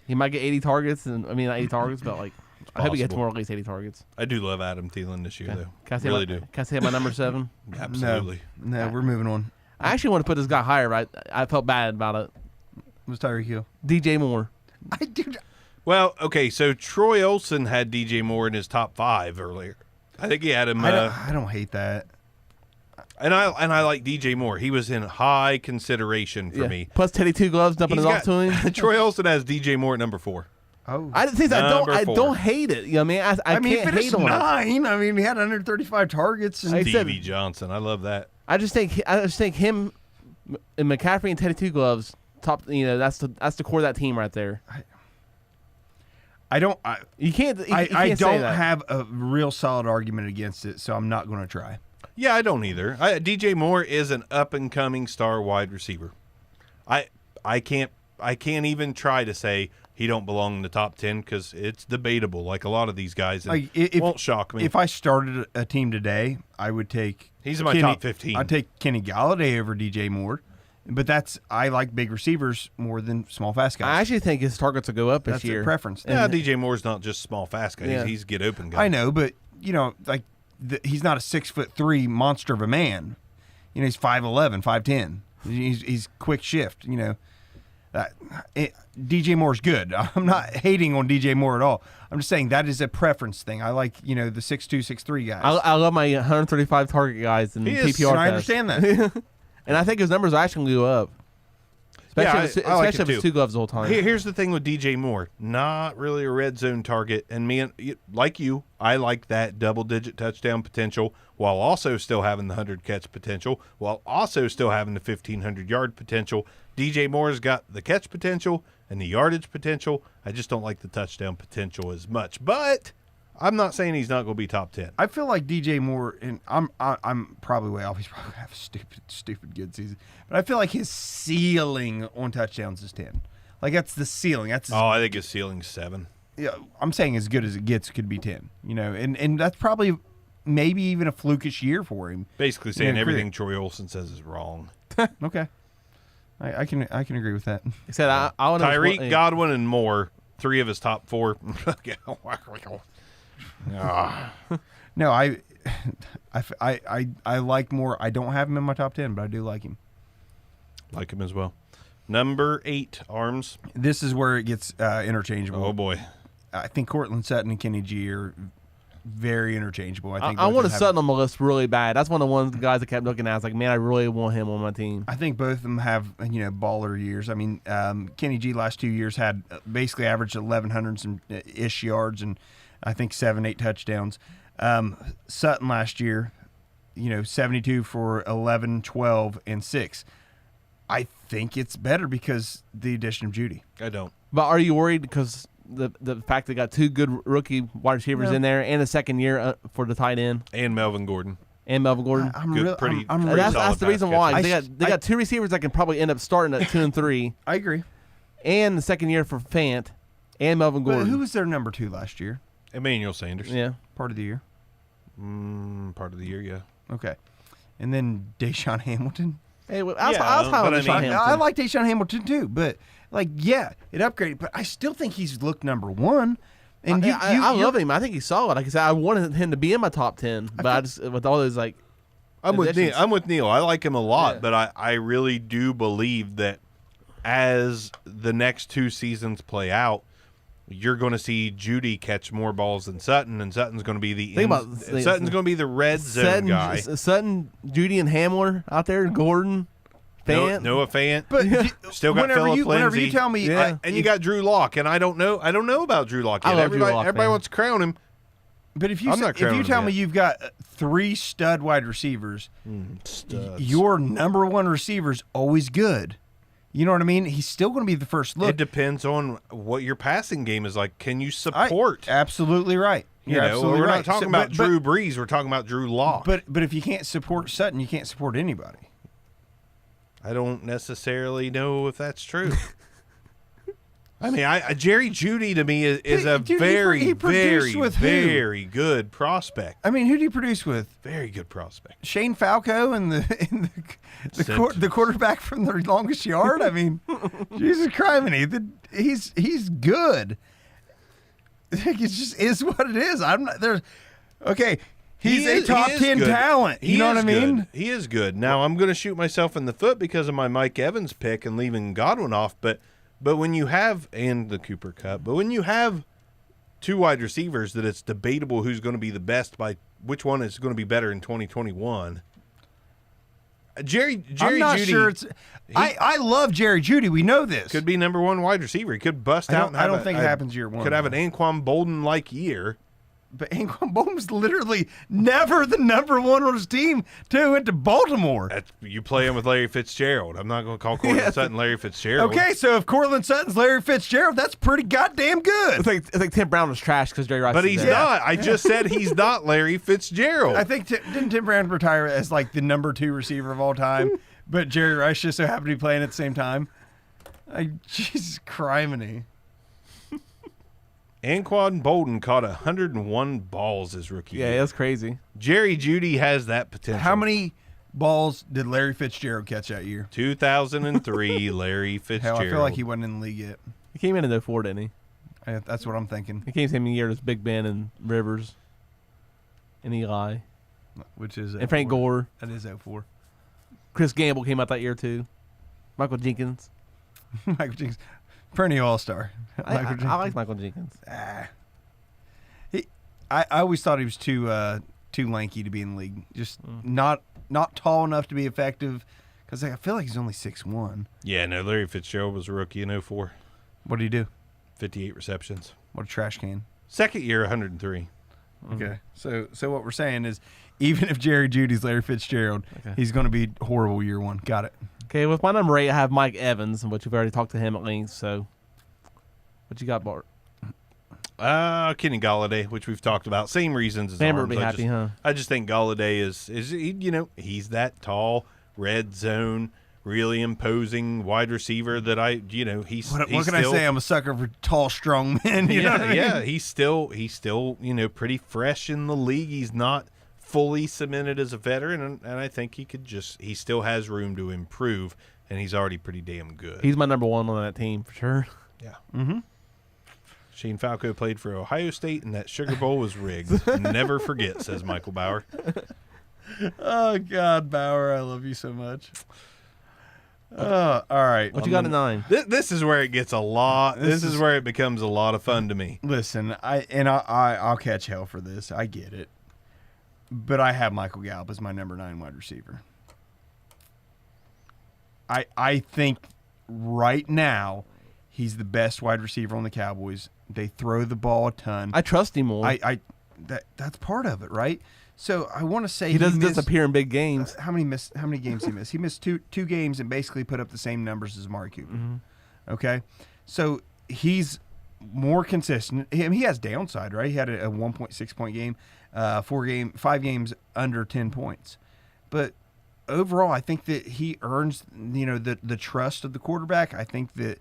He might get 80 targets, and I mean not 80 targets, but like I hope he gets possible. more at least 80 targets. I do love Adam Thielen this year, Okay. though. Can I say Really my, do. Can I say my number 7? Absolutely. No, we're moving on. I actually want to put this guy higher, but I felt bad about it. What's Tyreek Hill? DJ Moore. I do. Well, okay, so Troy Olsen had DJ Moore in his top 5 earlier. I think he had him. I don't hate that. And I like DJ Moore. He was in high consideration for me. Plus Teddy Two Gloves dumping He's it off to him. Troy Olsen has DJ Moore at number 4. Oh, I don't Number 4. don't hate it. You know what I mean? I mean, he can't finished hate on it. 9. I mean, he had 135 targets. And I said- Stevie Johnson. I love that. I just think him and McCaffrey and Teddy Two Gloves top. You know that's the core of that team right there. I don't. You can't. You I can't say don't that. have a real solid argument against it, so I'm not going to try. Yeah, I don't either. DJ Moore is an up-and-coming star wide receiver. I can't even try to say he don't belong in the top 10 because it's debatable, like a lot of these guys. And Like, won't shock me. If I started a team today, I would take. He's in my top 15. I'd take Kenny Galladay over DJ Moore, but I like big receivers more than small fast guys. I actually think his targets will go up this That's year. a preference. Yeah, DJ Moore's not just small, fast guy. Yeah. He's get open guy. I know, but like he's not a 6'3" monster of a man. He's 5'11", 5'10". He's quick shift. DJ Moore's good. I'm not hating on DJ Moore at all. I'm just saying that is a preference thing. I like the 6'2", 6'3" guys. I love my 135 target guys in He is, PPR. and I test. understand that. And I think his numbers are actually going to go up. Yeah, Especially, I like especially it if it's too. 2 gloves the whole time. Here's the thing with DJ Moore. Not really a red zone target. And me, like you, I like that double-digit touchdown potential while also still having the 100-catch potential, while also still having the 1,500-yard potential. DJ Moore's got the catch potential and the yardage potential. I just don't like the touchdown potential as much. But I'm not saying he's not going to be top 10. I feel like DJ Moore, and I'm probably way off. He's probably gonna have a stupid good season. But I feel like his ceiling on touchdowns is 10. Like that's the ceiling. That's Oh, I think his ceiling's 7. I'm saying as good as it gets could be 10. And that's probably maybe even a flukish year for him. Basically saying Yeah, everything Troy Olsen says is wrong. Okay, I can agree with that. Except I want to Tyreek, Godwin, and Moore, 3 of his top 4. No, I like Moore. I don't have him in my top 10, but I do like him. Like him as well. Number 8, Arms. This is where it gets interchangeable. Oh, boy. I think Cortland Sutton and Kenny G are very interchangeable. I think I both wanted of them have- Sutton on my list really bad. That's one of the ones guys I kept looking at. I was like, man, I really want him on my team. I think both of them have baller years. I mean, Kenny G last 2 years had basically averaged 1,100 some ish yards and I think 7-8 touchdowns. Sutton last year, 72 for 11, 12, and 6. I think it's better because the addition of Judy. I don't. But are you worried because the fact they got 2 good rookie wide receivers in there and a second year for the tight end And Melvin Gordon. and Melvin Gordon. I'm Good, real- pretty- I'm pretty really- solid That's the pass reason catcher. why I- they got 2 receivers that can probably end up starting at 2 and 3, I agree. and the second year for Fant and Melvin But Gordon. who was their number 2 last year? Emmanuel Sanders. Yeah, Part of the year. Part of the year, yeah. Okay. And then Deshaun Hamilton. hey, well, I was Yeah, high on but I Deshaun mean- Hamilton. I like Deshaun Hamilton too, but like, yeah, it upgraded. But I still think he's looked number 1. And I love him. I think he's solid. Like I said, I wanted him to be in my top 10, but I just with all those like. I'm with Neil. additions. I'm with Neil. I like him a lot, Yeah. but I really do believe that as the next 2 seasons play out, you're going to see Judy catch more balls than Sutton, and Sutton's going to be the Sutton's going to be the red zone guy. Sutton, Judy, and Hamler out there. Gordon, Fant. Noah Fant, But still got whenever Philip you Lindsay. tell me, Yeah. And you got Drew Lock, and I don't know about Drew Lock yet. I love Drew Lock, everybody man. wants to crown him. but if you I'm not if you crowning tell him me yet. you've got 3 stud wide receivers, Studs. your number 1 receiver's always good. You know what I mean? He's still going to be the first look. It depends on what your passing game is like. Can you support? Absolutely right. You You're know, absolutely we're right. not talking So- about but- Drew Brees. We're talking about Drew Lock. But if you can't support Sutton, you can't support anybody. I don't necessarily know if that's true. I mean, Jerry Judy to me is a Dude, he very, produced very, with who? very good prospect. I mean, who do you produce with? Very good prospect. Shane Falco and the quarterback from the longest yard. I mean, Jesus Christ, he's good. It just is what it is. I'm not there. Okay, he's a top 10 good. talent. You know what I mean? Good. He is good. Now I'm going to shoot myself in the foot because of my Mike Evans pick and leaving Godwin off. But when you have and the Cooper Cup, but when you have 2 wide receivers that it's debatable who's going to be the best by which one is going to be better in 2021. Jerry I'm not Judy sure it's. I love Jerry Judy. We know this. could be number 1 wide receiver. He could bust I out. don't- And I have don't think it happens year 1, Could have an though. Anquan Bolden like year. But Anquan Boldin was literally never the number 1 on his team till he went to Baltimore. You play him with Larry Fitzgerald. I'm not going to call Cortland Sutton Larry Fitzgerald. Okay, so if Cortland Sutton's Larry Fitzgerald, that's pretty goddamn good. I think Tim Brown was trash because Jerry Rice. But is he's there. not. I just said he's not Larry Fitzgerald. I think didn't Tim Brown retire as like the number 2 receiver of all time, but Jerry Rice just so happened to be playing at the same time. Jesus criminy. Anquan Bolden caught 101 balls his rookie Yeah, year. that's crazy. Jerry Judy has that potential. How many balls did Larry Fitzgerald catch that year? 2003, Larry Hell, Fitzgerald. I feel like he wasn't in the league yet. He came in 04, didn't he? That's what I'm thinking. He came same year as Big Ben and Rivers and Eli Which is and Frank 04. Gore. That is 04. Chris Gamble came out that year too. Michael Jenkins. Michael Jenkins, perennial all-star. I like Michael Jenkins. I always thought he was too lanky to be in the league. Just not tall enough to be effective. Because I feel like he's only 6'1". Yeah, no, Larry Fitzgerald was a rookie in 04. What did he do? 58 receptions. What a trash can. Second year, 103. Okay, so what we're saying is, even if Jerry Judy's Larry Fitzgerald, he's going to be horrible year 1. Got it. Okay, with my number 8, I have Mike Evans, which we've already talked to him at length. So, what you got, Bart? Kenny Galladay, which we've talked about. Same reasons as Amber Arms. would be happy, huh? I just think Galladay is he's that tall, red zone, really imposing wide receiver that he's What he's can I still- say? I'm a sucker for tall, strong men. You know what I mean? yeah, he's still pretty fresh in the league. He's not fully cemented as a veteran, and I think he still has room to improve, and he's already pretty damn good. He's my number 1 on that team for sure. Yeah. Mm-hmm. Shane Falco played for Ohio State, and that Sugar Bowl was rigged. Never forget, says Michael Bauer. Oh God, Bauer, I love you so much. All right. What you got at 9? This is where it gets a lot. This is where it becomes a lot of fun to me. Listen, I'll catch hell for this. I get it, but I have Michael Gallup as my number 9 wide receiver. I think right now he's the best wide receiver on the Cowboys. They throw the ball a ton. I trust him more. That's part of it, right? So I want to say he doesn't missed, disappear in big games. How many games he missed? He missed two games and basically put up the same numbers as Amari Cooper. Mm-hmm. Okay, so he's more consistent. He has downside, right? He had a 1.6 point game, 5 games under 10 points. But overall, I think that he earns, the trust of the quarterback. I think that,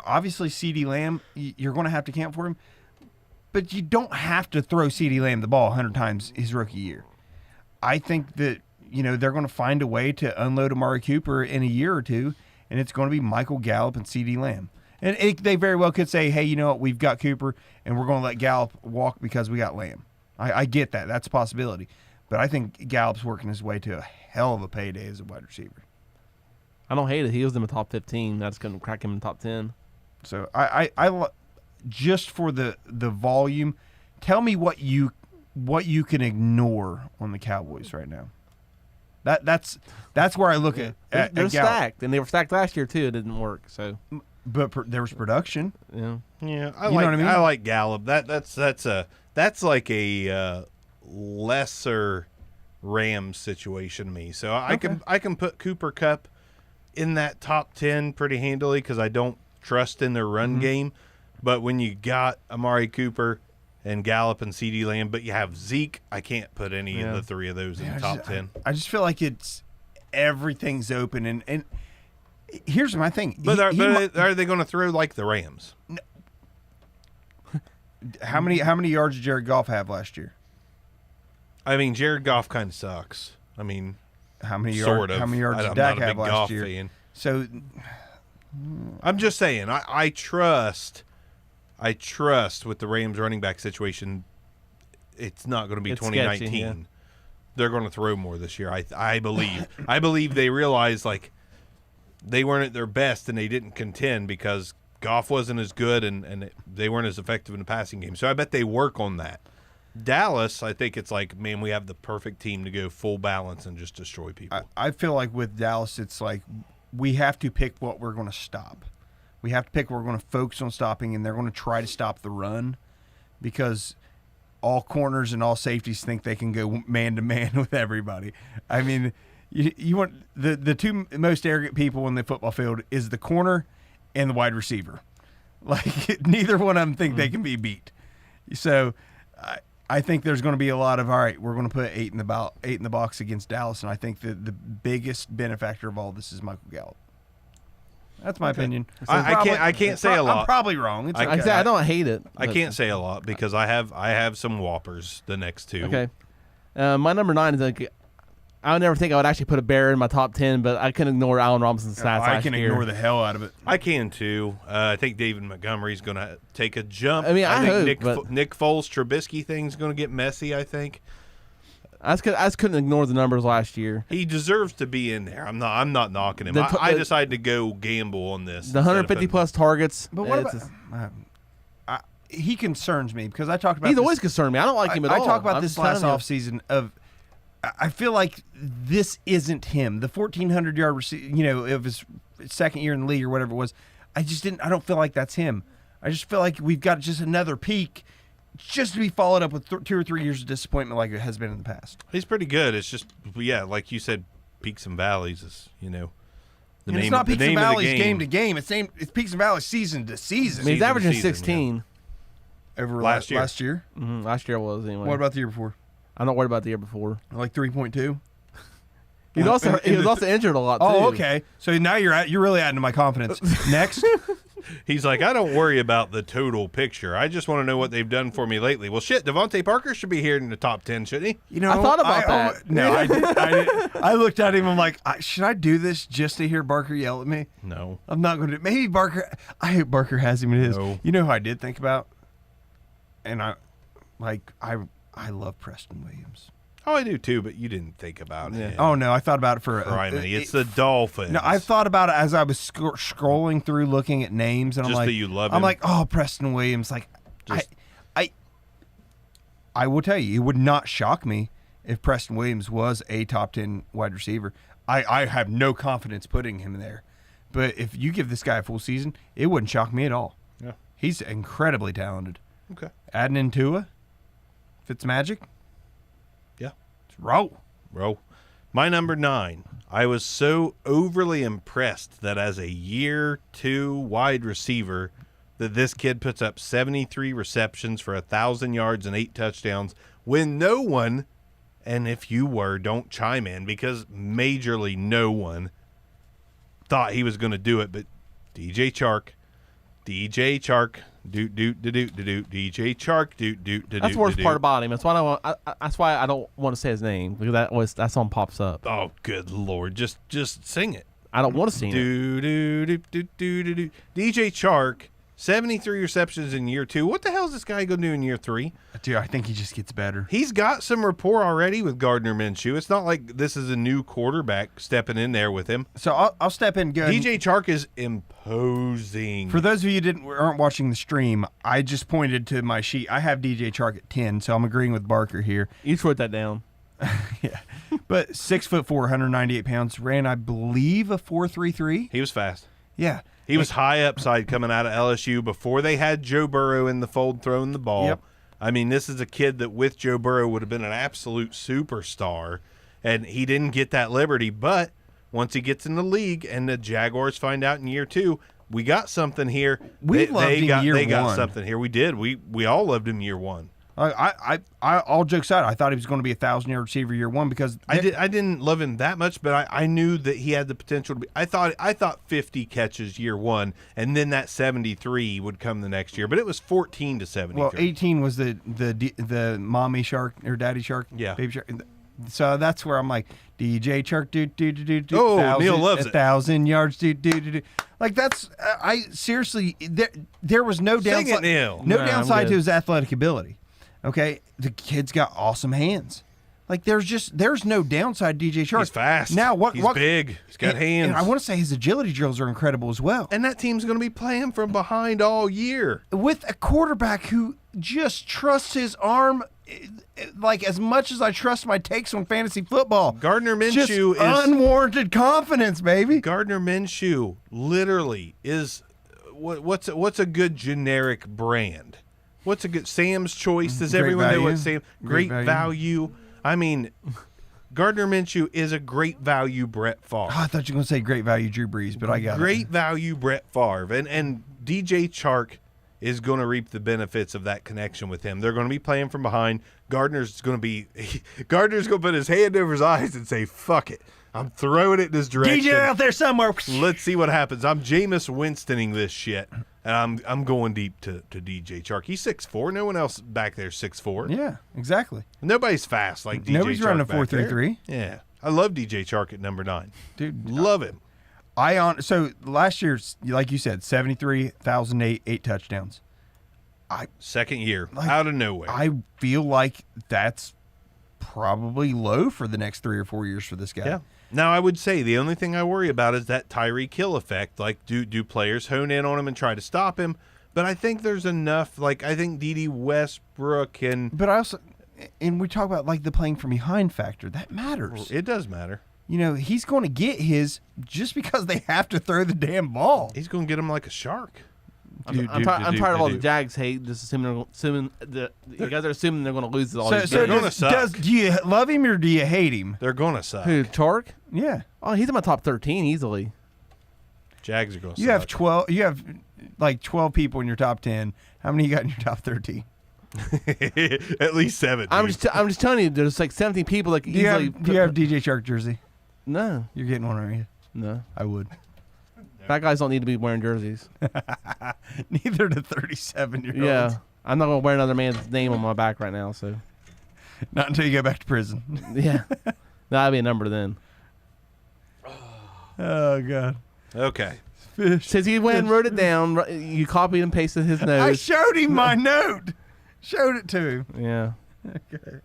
obviously CeeDee Lamb, you're going to have to count for him, but you don't have to throw CeeDee Lamb the ball 100 times his rookie year. I think that, they're going to find a way to unload Amari Cooper in a year or two, and it's going to be Michael Gallup and CeeDee Lamb. And they very well could say, hey, you know what, we've got Cooper, and we're going to let Gallup walk because we got Lamb. I get that. That's a possibility. But I think Gallup's working his way to a hell of a payday as a wide receiver. I don't hate it. He was in the top 15. I just couldn't crack him in the top 10. So I just for the volume, tell me what you can ignore on the Cowboys right now. That's where I look at They're Gallup. stacked, and they were stacked last year too. It didn't work. So But there was production. yeah, Yeah, You know what I mean? I like Gallup. That's like a lesser Rams situation to me. So I can put Cooper Kupp in that top 10 pretty handily because I don't trust in their run game. But when you got Amari Cooper and Gallup and CeeDee Lamb, but you have Zeke, I can't put any of the three of those in the top 10. I just feel like everything's open, and here's my thing. But are they going to throw like the Rams? How many yards did Jared Goff have last year? I mean, Jared Goff kind of sucks. I mean, How many sort of. How many yards I'm did Dak not a have big last Goff year? fan. So I'm just saying, I trust with the Rams running back situation. It's not going to be It's 2019. sketchy, yeah. They're going to throw more this year. I believe. I believe they realized like they weren't at their best and they didn't contend because Goff wasn't as good and they weren't as effective in the passing game. So I bet they work on that. Dallas, I think it's like, man, we have the perfect team to go full balance and just destroy people. I feel like with Dallas, it's like we have to pick what we're going to stop. We have to pick what we're going to focus on stopping, and they're going to try to stop the run because all corners and all safeties think they can go man-to-man with everybody. I mean, you want the two most arrogant people in the football field is the corner and the wide receiver. Like, neither one of them think they can be beat. So I think there's going to be a lot of, all right, we're going to put 8 in the box against Dallas, and I think that the biggest benefactor of all this is Michael Gallup. That's my opinion. I can't say a lot. I'm probably wrong. It's I- okay. like I said, I don't hate it. I but- can't say a lot because I have some whoppers the next two. Okay, my number 9 is like I would never think I would actually put a Bear in my top 10, but I couldn't ignore Allen Robinson's stats I last can year. ignore the hell out of it. I can too. I think David Montgomery's going to take a jump. I mean, I think hope, but- Nick Foles Trubisky thing's going to get messy. I think I just couldn't ignore the numbers last year. he deserves to be in there. I'm not knocking him. The- I the- decided to go gamble on this. The instead of 150 putting- plus targets. But what it's about just- he concerns me because I talked about he's this. always concerned me. I don't like him at I all. talked about I'm this just last telling you. offseason of I feel like this isn't him. The 1,400-yard of his second year in the league or whatever it was, I don't feel like that's him. I just feel like we've got just another peak just to be followed up with 2 or 3 years of disappointment like it has been in the past. He's pretty good. It's just like you said, peaks and valleys is the And name. it's not the peaks and name of the valleys game to game. It's peaks and valleys season to season. I mean, he's season to averaging season, 16. Over last year. Last year? Last year was anyway. What about the year before? I'm not worried about the year before. Like 3.2? He was also injured a lot too. Oh, okay. So now you're really adding to my confidence. Next. He's like, I don't worry about the total picture. I just want to know what they've done for me lately. Well, shit, Devontae Parker should be here in the top 10, shouldn't he? You know, I thought about that. No, I did. I looked at him. I'm like, should I do this just to hear Barker yell at me? No. I'm not going to. Maybe Barker. I hope Barker has him in his. No. You know who I did think about? And I love Preston Williams. Oh, I do too, but you didn't think about it. Oh no, I thought about it for. Criminy. It's the Dolphins. No, I thought about it as I was scrolling through, looking at names, and I'm Just like, that you love I'm him? like, oh, Preston Williams. Like, Just- I will tell you, it would not shock me if Preston Williams was a top 10 wide receiver. I have no confidence putting him there, but if you give this guy a full season, it wouldn't shock me at all. Yeah. He's incredibly talented. Okay. Adding in Tua, Fitzmagic, Yeah. it's roll. Bro. My number 9. I was so overly impressed that as a year 2 wide receiver that this kid puts up 73 receptions for 1,000 yards and 8 touchdowns when no one, and if you were, don't chime in because majorly no one thought he was going to do it, but DJ Chark, DJ Chark, DJ Chark, That's the worst part about him. That's why that's why I don't want to say his name because that song pops up. Oh, good Lord. Just sing it. I don't want to sing it. DJ Chark, 73 receptions in year 2. What the hell is this guy going to do in year 3? Dude, I think he just gets better. He's got some rapport already with Gardner Minshew. It's not like this is a new quarterback stepping in there with him. So I'll step in good. DJ Chark is imposing. For those of you who aren't watching the stream, I just pointed to my sheet. I have DJ Chark at 10, so I'm agreeing with Barker here. You wrote that down. Yeah. But 6'4", 198 pounds, ran, I believe, a 4.33. He was fast. Yeah. He was high upside coming out of LSU before they had Joe Burrow in the fold throwing the ball. Yep. I mean, this is a kid that with Joe Burrow would have been an absolute superstar, and he didn't get that liberty. But once he gets in the league and the Jaguars find out in year 2, we got something here. We loved him year They got one. something here. We did. We all loved him year 1. I all jokes aside, I thought he was going to be a 1,000-yard receiver year 1 because I didn't love him that much, but I knew that he had the potential to be. I thought 50 catches year 1, and then that 73 would come the next year. But it was 14 to 73. Well, 18 was the mommy shark or daddy shark, Yeah. baby shark. So that's where I'm like DJ Chark, Oh, Neil loves it. 1,000 yards, Like that's I seriously there was no Sing downside. it, Neil. No Nah, I'm downside to good. his athletic ability. Okay, the kid's got awesome hands. Like there's no downside to DJ Chark. He's fast. Now what? He's what, big. He's got hands. And I want to say his agility drills are incredible as well. And that team's going to be playing from behind all year. With a quarterback who just trusts his arm, like as much as I trust my takes on fantasy football. Gardner Just Minshew is unwarranted confidence, baby. Gardner Minshew. Literally is what's a good generic brand? What's a good Sam's Choice? Does Great everyone know value. what Sam? Great Great value. value. I mean, Gardner Minshew is a great value Brett Favre. Oh, I thought you were going to say great value Drew Brees, but I got Great value Brett Favre. And DJ Chark is going to reap the benefits of that connection with him. They're going to be playing from behind. Gardner's going to put his hand over his eyes and say, fuck it. I'm throwing it this direction. DJ out there somewhere. Let's see what happens. I'm Jameis Winstoning this shit. And I'm going deep to DJ Chark. He's 6'4". No one else back there is 6'4". Yeah, exactly. Nobody's fast like DJ Nobody's Chark running a back there. 4.33. Yeah. I love DJ Chark at number 9. Dude, Love him. so last year, like you said, 73,008, 8 touchdowns. Second year, Like, out of nowhere. I feel like that's probably low for the next 3 or 4 years for this guy. Yeah. Now, I would say the only thing I worry about is that Tyreek Hill effect. Like, do players hone in on him and try to stop him? But I think there's enough. Like, I think D.D. Westbrook and But I also, and we talk about like the playing from behind factor. That matters. it does matter. You know, he's going to get his just because they have to throw the damn ball. He's going to get him like a shark. I'm tired of all the Jags hate. Just assuming you guys are assuming they're going to lose all these They're games. gonna suck. do you love him or do you hate him? They're going to suck. Who, Chark? Yeah. Oh, he's in my top 13 easily. Jags are going to You suck. have 12. You have like 12 people in your top 10. How many you got in your top 13? At least 7. I'm just telling you, there's like 17 people that can Do you easily. have DJ Shark jersey? No, You're getting one, aren't you? no. I would. Fat guys don't need to be wearing jerseys. Neither do 37-year-olds. Yeah, I'm not going to wear another man's name on my back right now. So Not until you go back to prison. yeah, that'd be a number then. Oh, God. Okay. Fish. Since he went and wrote it down, you copied and pasted his I notes. showed him my note. Showed it to him. Yeah. Okay.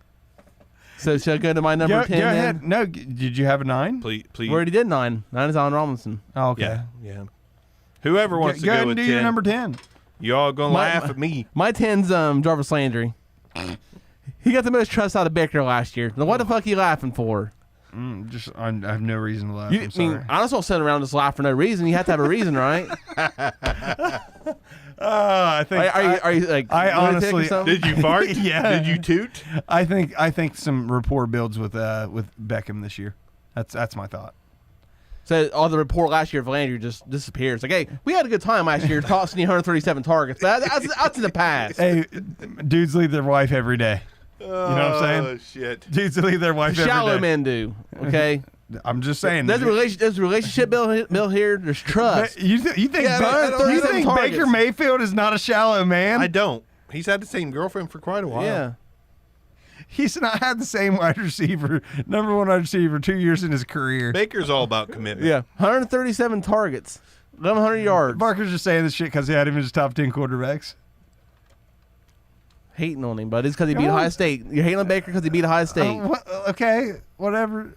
So should I go to my number 10 Go then? ahead. No, did you have a 9? Please. We already did 9. 9 is Allen Robinson. Oh, okay. Yeah. Yeah. Whoever wants to go go ahead and with do 10, your number 10. y'all going to My- laugh at me. My 10's Jarvis Landry. He got the most trust out of Baker last year. Now, what the fuck are you laughing for? I have no reason to laugh. You, I'm I sorry. mean, I just don't sit around and just laugh for no reason. You have to have a reason, right? I think Are you like I lunatic or honestly- something? Did you fart? Yeah. Did you toot? I think some rapport builds with Beckham this year. That's my thought. So all the report last year of Landry just disappears. Like, hey, we had a good time last year tossing you 137 targets, but that's in the past. Hey, dudes leave their wife every day. You know what I'm saying? Oh, shit. Dudes leave their wife Shallow every day. men do. Okay. I'm just saying. There's a relationship built here. There's trust. You think Yeah, I don't- you think targets. Baker Mayfield is not a shallow man? I don't. He's had the same girlfriend for quite a while. Yeah. He's not had the same wide receiver, number one wide receiver, 2 years in his career. Baker's all about commitment. Yeah. 137 targets, 1,100 yards. Barker's just saying this shit because he had him in his top 10 quarterbacks. Hating on him, but it's because he Come beat on. Ohio State. You're hating on Baker because he beat Ohio State. Okay, whatever.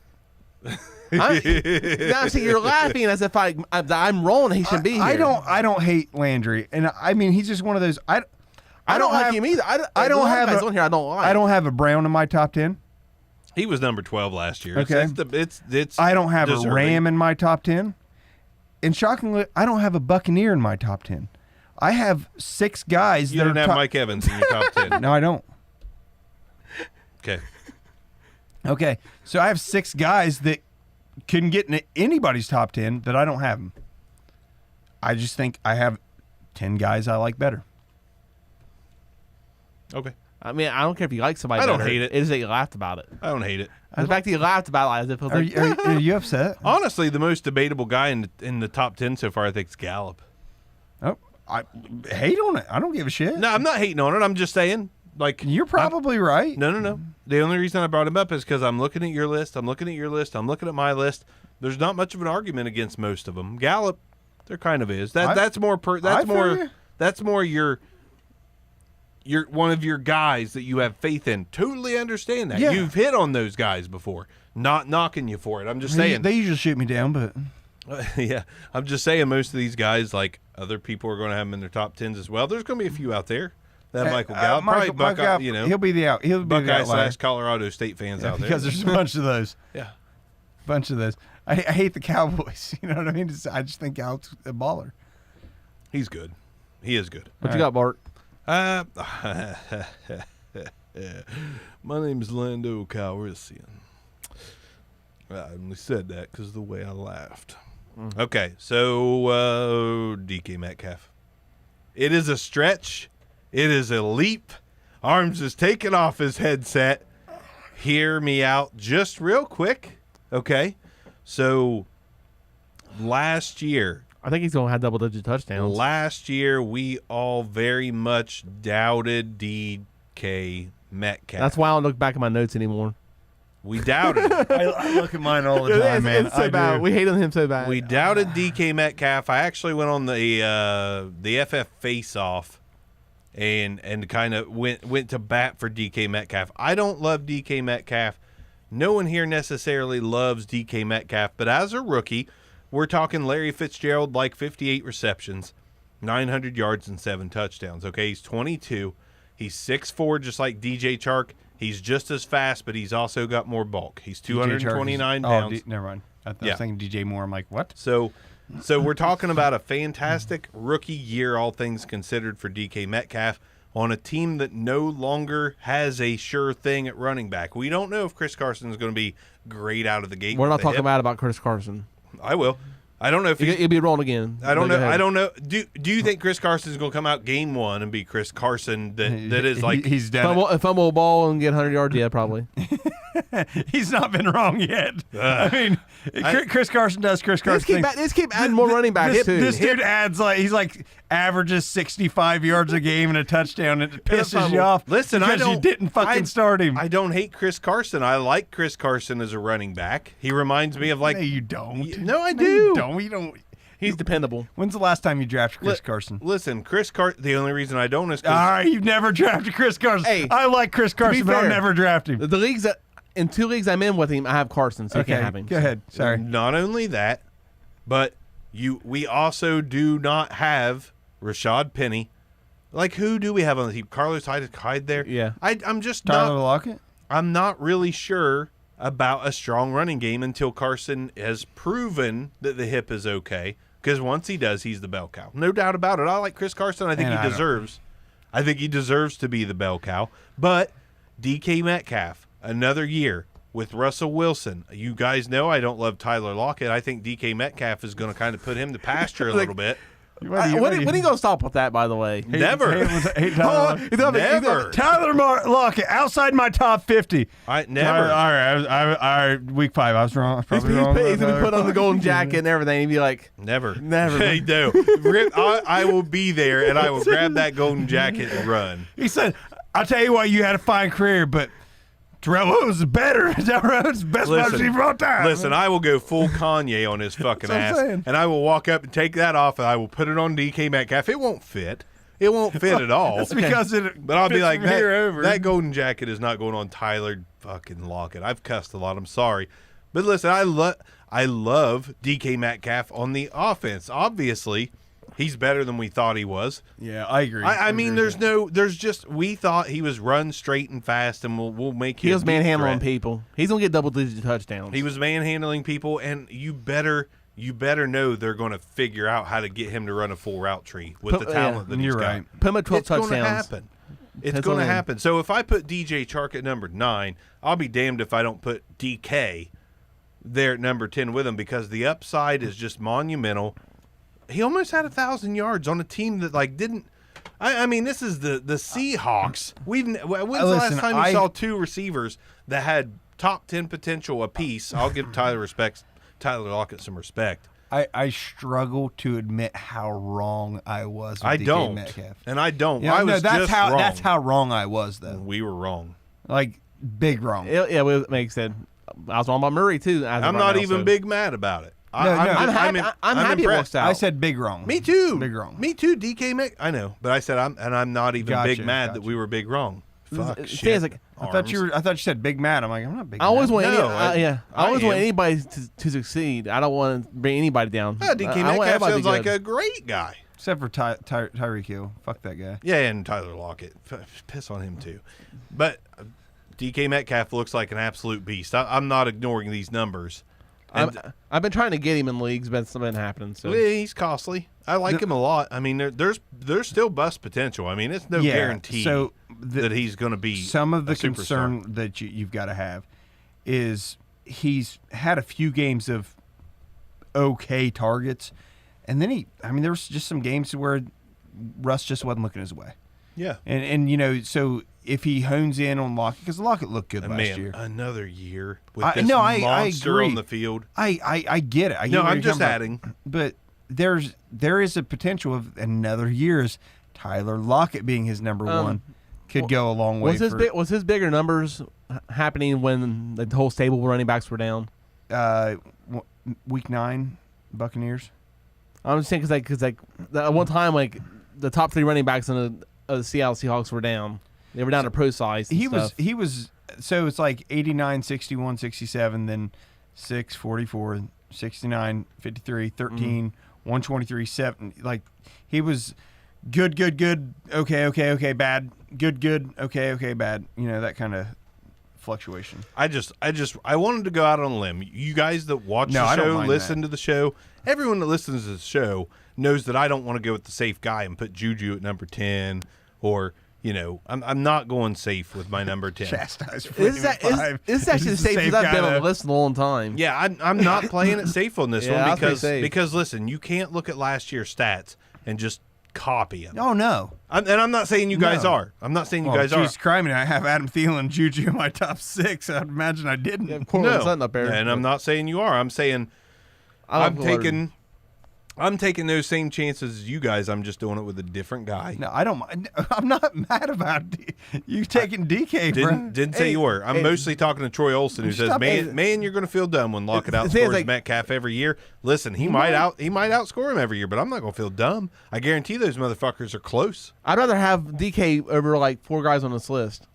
Now see, you're laughing as if I'm wrong. He should be here. I don't hate Landry, and I mean he's just one of those. I don't like have him either. I don't have guys a- on here. I don't like. I don't have a Brown in my top 10. He was number 12 last year. Okay. It's I don't have deserving. a Ram in my top 10. And shockingly, I don't have a Buccaneer in my top 10. I have 6 guys You that don't are have top. Mike Evans in your top 10. No, I don't. Okay. Okay, so I have 6 guys that can get in anybody's top 10 that I don't have them. I just think I have 10 guys I like better. Okay. I mean, I don't care if you like somebody. I don't better. hate it. It is that you laughed about it. I don't hate it. The fact that you laughed about it as if it was like, Are you upset? Honestly, the most debatable guy in the top 10 so far, I think, is Gallup. Oh, I hate on it. I don't give a shit. No, I'm not hating on it. I'm just saying, like, You're probably right. No. The only reason I brought him up is because I'm looking at your list. I'm looking at your list. I'm looking at my list. There's not much of an argument against most of them. Gallup, there kind of is. That's more. I feel you. That's more your one of your guys that you have faith in. Totally understand that. Yeah. You've hit on those guys before. Not knocking you for it. I'm just saying. They usually shoot me down, but Yeah, I'm just saying most of these guys, like other people, are going to have them in their top 10s as well. There's going to be a few out there. That Michael Gallup, probably Michael Buckeye, Gallup, you know, he'll be the Buckeye outlier. / Colorado State fans out there. Because there's a bunch of those. Yeah. Bunch of those. I hate the Cowboys. You know what I mean? I just think Gallup's a baller. He's good. He is good. what you got, Bart? My name is Lando Calrissian. I only said that because of the way I laughed. Okay, so DK Metcalf. It is a stretch. It is a leap. Arms is taking off his headset. Hear me out just real quick. Okay, so last year, I think he's going to have double-digit touchdowns. Last year, we all very much doubted DK Metcalf. That's why I don't look back at my notes anymore. We doubted him. I look at mine all the time, man. It's so I bad. do. We hate on him so bad. We doubted DK Metcalf. I actually went on the FF face-off and kind of went to bat for DK Metcalf. I don't love DK Metcalf. No one here necessarily loves DK Metcalf, but as a rookie, we're talking Larry Fitzgerald, like 58 receptions, 900 yards, and 7 touchdowns. Okay, he's 22. He's 6'4", just like DJ Chark. He's just as fast, but he's also got more bulk. He's 229 pounds. Never mind. I Yeah. was thinking DJ Moore. I'm like, what? So we're talking about a fantastic rookie year, all things considered, for DK Metcalf on a team that no longer has a sure thing at running back. We don't know if Chris Carson is going to be great out of the gate. We're with not the talking hip. bad about Chris Carson. I will. I don't know if he's He'll be wrong again. I don't Go know. ahead. I don't know. Do you think Chris Carson is going to come out game 1 and be Chris Carson that is like he's done Fumble a ball and get 100 yards? Yeah, probably. it. He's not been wrong yet. I mean, Chris Carson does Chris Carson. Let's keep adding more running backs, too. This dude adds he's like averages 65 yards a game and a touchdown. It pisses fumble. you off. Listen, because you didn't fucking start him. I don't hate Chris Carson. I like Chris Carson as a running back. He reminds me of like no, you don't. No, I do. You don't. You don't. He's dependable. When's the last time you drafted Chris Carson? Listen, Chris Carson. The only reason I don't is All right, you've never drafted Chris Carson. Hey, I like Chris Carson, but I'll fair, never draft him. The leagues that in 2 leagues I'm in with him, I have Carson, so you can't have him. Go ahead. Sorry. Not only that, but we also do not have Rashad Penny. Like, who do we have on the team? Carlos Hyde there. Yeah. I'm just Tyler not. Lockett? I'm not really sure about a strong running game until Carson has proven that the hip is okay. Because once he does, he's the bell cow. No doubt about it. I like Chris Carson. I think And he deserves. I think he deserves to be the bell cow. But DK Metcalf, another year, with Russell Wilson. You guys know I don't love Tyler Lockett. I think DK Metcalf is going to kind of put him to pasture a little bit. When are you going to stop with that, by the way? Never. Never. Tyler Lockett outside my top 50. I never. All right, week 5. I was wrong. I was probably wrong. He's going to put on the golden jacket and everything and be like, Never. Never. Hey, no. I will be there, and I will grab that golden jacket and run. He said, I'll tell you what, you had a fine career, but Terrell Owens is better. Terrell Owens is the best wide receiver of all time. Listen, I will go full Kanye on his fucking That's ass, what I'm saying. and I will walk up and take that off, and I will put it on DK Metcalf. It won't fit. It won't fit at all. That's because But I'll be fits like, from here over. that golden jacket is not going on Tyler fucking Lockett. I've cussed a lot. I'm sorry. But listen, I love DK Metcalf on the offense. Obviously, he's better than we thought he was. Yeah, I agree. I mean, we thought he was run straight and fast, and we'll make he you was a deep manhandling threat. people. He's going to get double-digit touchdowns. He was manhandling people, and you better know they're going to figure out how to get him to run a full route tree with the talent that he's You're got. right. Put him at 12 It's going touchdowns. to happen. It's That's going to all. happen. So if I put DJ Chark at number 9, I'll be damned if I don't put DK there at number 10 with him, because the upside is just monumental. He almost had 1,000 yards on a team that didn't. I mean, this is the Seahawks. When's the last time you saw 2 receivers that had top 10 potential apiece? I'll give Tyler Lockett some respect. I struggle to admit how wrong I was with I DK don't, Metcalf. and I don't. Yeah, I was that's just how wrong. that's how wrong I was though. We were wrong. Like big wrong. Yeah, well, Meg said. I was wrong about Murray, too. I'm not even big mad about it. No, I'm happy it impressed. works out. I said big wrong. Me too. Big wrong. Me too. DK Metcalf. I know, but I said I'm not even Gotcha, big mad that gotcha. we were big wrong. Fuck It shit. feels like- I thought you said big mad. I'm like, I'm not big. I always mad. want No, I always I want am. anybody to succeed. I don't want to bring anybody down. DK I want Metcalf everybody to sounds be like good. a great guy. Except for Tyreek Hill. Fuck that guy. Yeah, and Tyler Lockett. Piss on him too. But DK Metcalf looks like an absolute beast. I'm not ignoring these numbers. And I've been trying to get him in leagues, but it's been happening. So he's costly. I like him a lot. I mean, there's still bust potential. I mean, it's no guarantee So that he's going to be some of the a superstar. concern that you've got to have is he's had a few games of okay targets, and then there was just some games where Russ just wasn't looking his way, Yeah. and so if he hones in on Lockett, because Lockett looked good last Man, year. another year with I this monster agree. on the field. I get it. I get No, what I'm you're just talking about. adding. But there is a potential of another year's Tyler Lockett being his number one could go a long way. Was his bigger numbers happening when the whole stable of running backs were down? Week 9 Buccaneers? I'm just saying because at one time the top 3 running backs in the Seattle Seahawks were down. They were down to pro size. And stuff. He was so it's like 89, 61, 67, then 6, 44, 69, 53, 13, 123, 7. Like he was good, okay, bad, good, okay, bad. You know, that kind of fluctuation. I wanted to go out on a limb. You guys that watch No, the I don't show, mind listen that. to the show. Everyone that listens to the show knows that I don't want to go with the safe guy and put Juju at number 10, or I'm not going safe with my number 10. Chastised for This is actually the safest I've been on the list in a long time. Yeah, I'm not playing it safe on this Yeah, one I'll play because safe. listen, you can't look at last year's stats and just copy them. Oh no! And I'm not saying you guys No. are. I'm not saying you Oh, guys are. Jesus Christ, I have Adam Thielen and Juju in my top 6. I'd imagine I didn't. Yeah, Cortland Sutton up there. And I'm not saying you are. I'm saying I'm taking those same chances as you guys. I'm just doing it with a different guy. No, I don't mind. I'm not mad about you taking DK, bro. Didn't say you were. I'm mostly talking to Troy Olson, who says, Stop "Man, it. you're going to feel dumb when Lockett The thing is, outscores Metcalf every year." Listen, he might outscore him every year, but I'm not going to feel dumb. I guarantee those motherfuckers are close I'd rather have DK over like 4 guys on this list.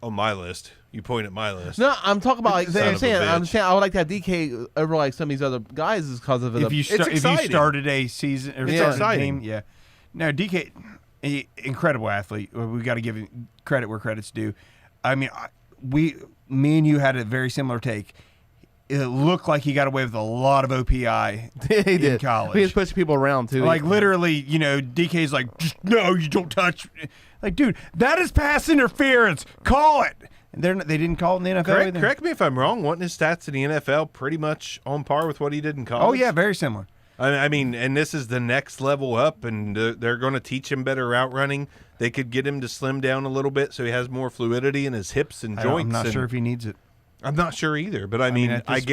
on my list. You point at my list. No, I'm talking about like Son of a I'm bitch. saying I would like to have DK over like some of these other guys is because of If you exciting. started a season or It's started a exciting. team, yeah. No, DK, incredible athlete. We got to give him credit where credit's due. I mean, me and you had a very similar take. It looked like he got away with a lot of OPI he did. in college. He was pushing people around too. Like literally, DK's like, no, you don't touch. Like, dude, that is pass interference. Call it. They didn't call it in the NFL Correct, either? correct me if I'm wrong. Wasn't his stats in the NFL pretty much on par with what he did in college? Oh, yeah, very similar. I mean, and this is the next level up, and they're going to teach him better route running. They could get him to slim down a little bit so he has more fluidity in his hips and joints. I'm not sure if he needs it. I'm not sure either, but I mean, at I this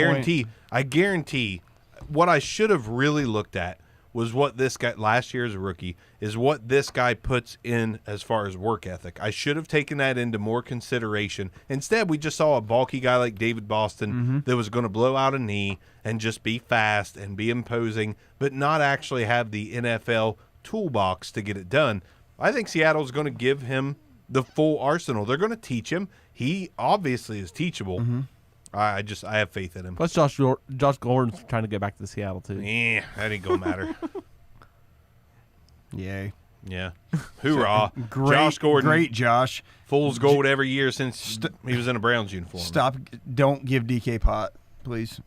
guarantee what I should have really looked at was what this guy last year as a rookie is what this guy puts in as far as work ethic. I should have taken that into more consideration. Instead, we just saw a bulky guy like David Boston that was going to blow out a knee and just be fast and be imposing, but not actually have the NFL toolbox to get it done. I think Seattle's going to give him the full arsenal. They're going to teach him. He obviously is teachable. I have faith in him. Plus, Josh Gordon's trying to get back to Seattle too. Yeah, that ain't gonna matter. Yay. Yeah, hoorah! Great, Josh Gordon, Great, Josh. fool's gold every year since he was in a Browns uniform. Stop. Don't give DK pot, please.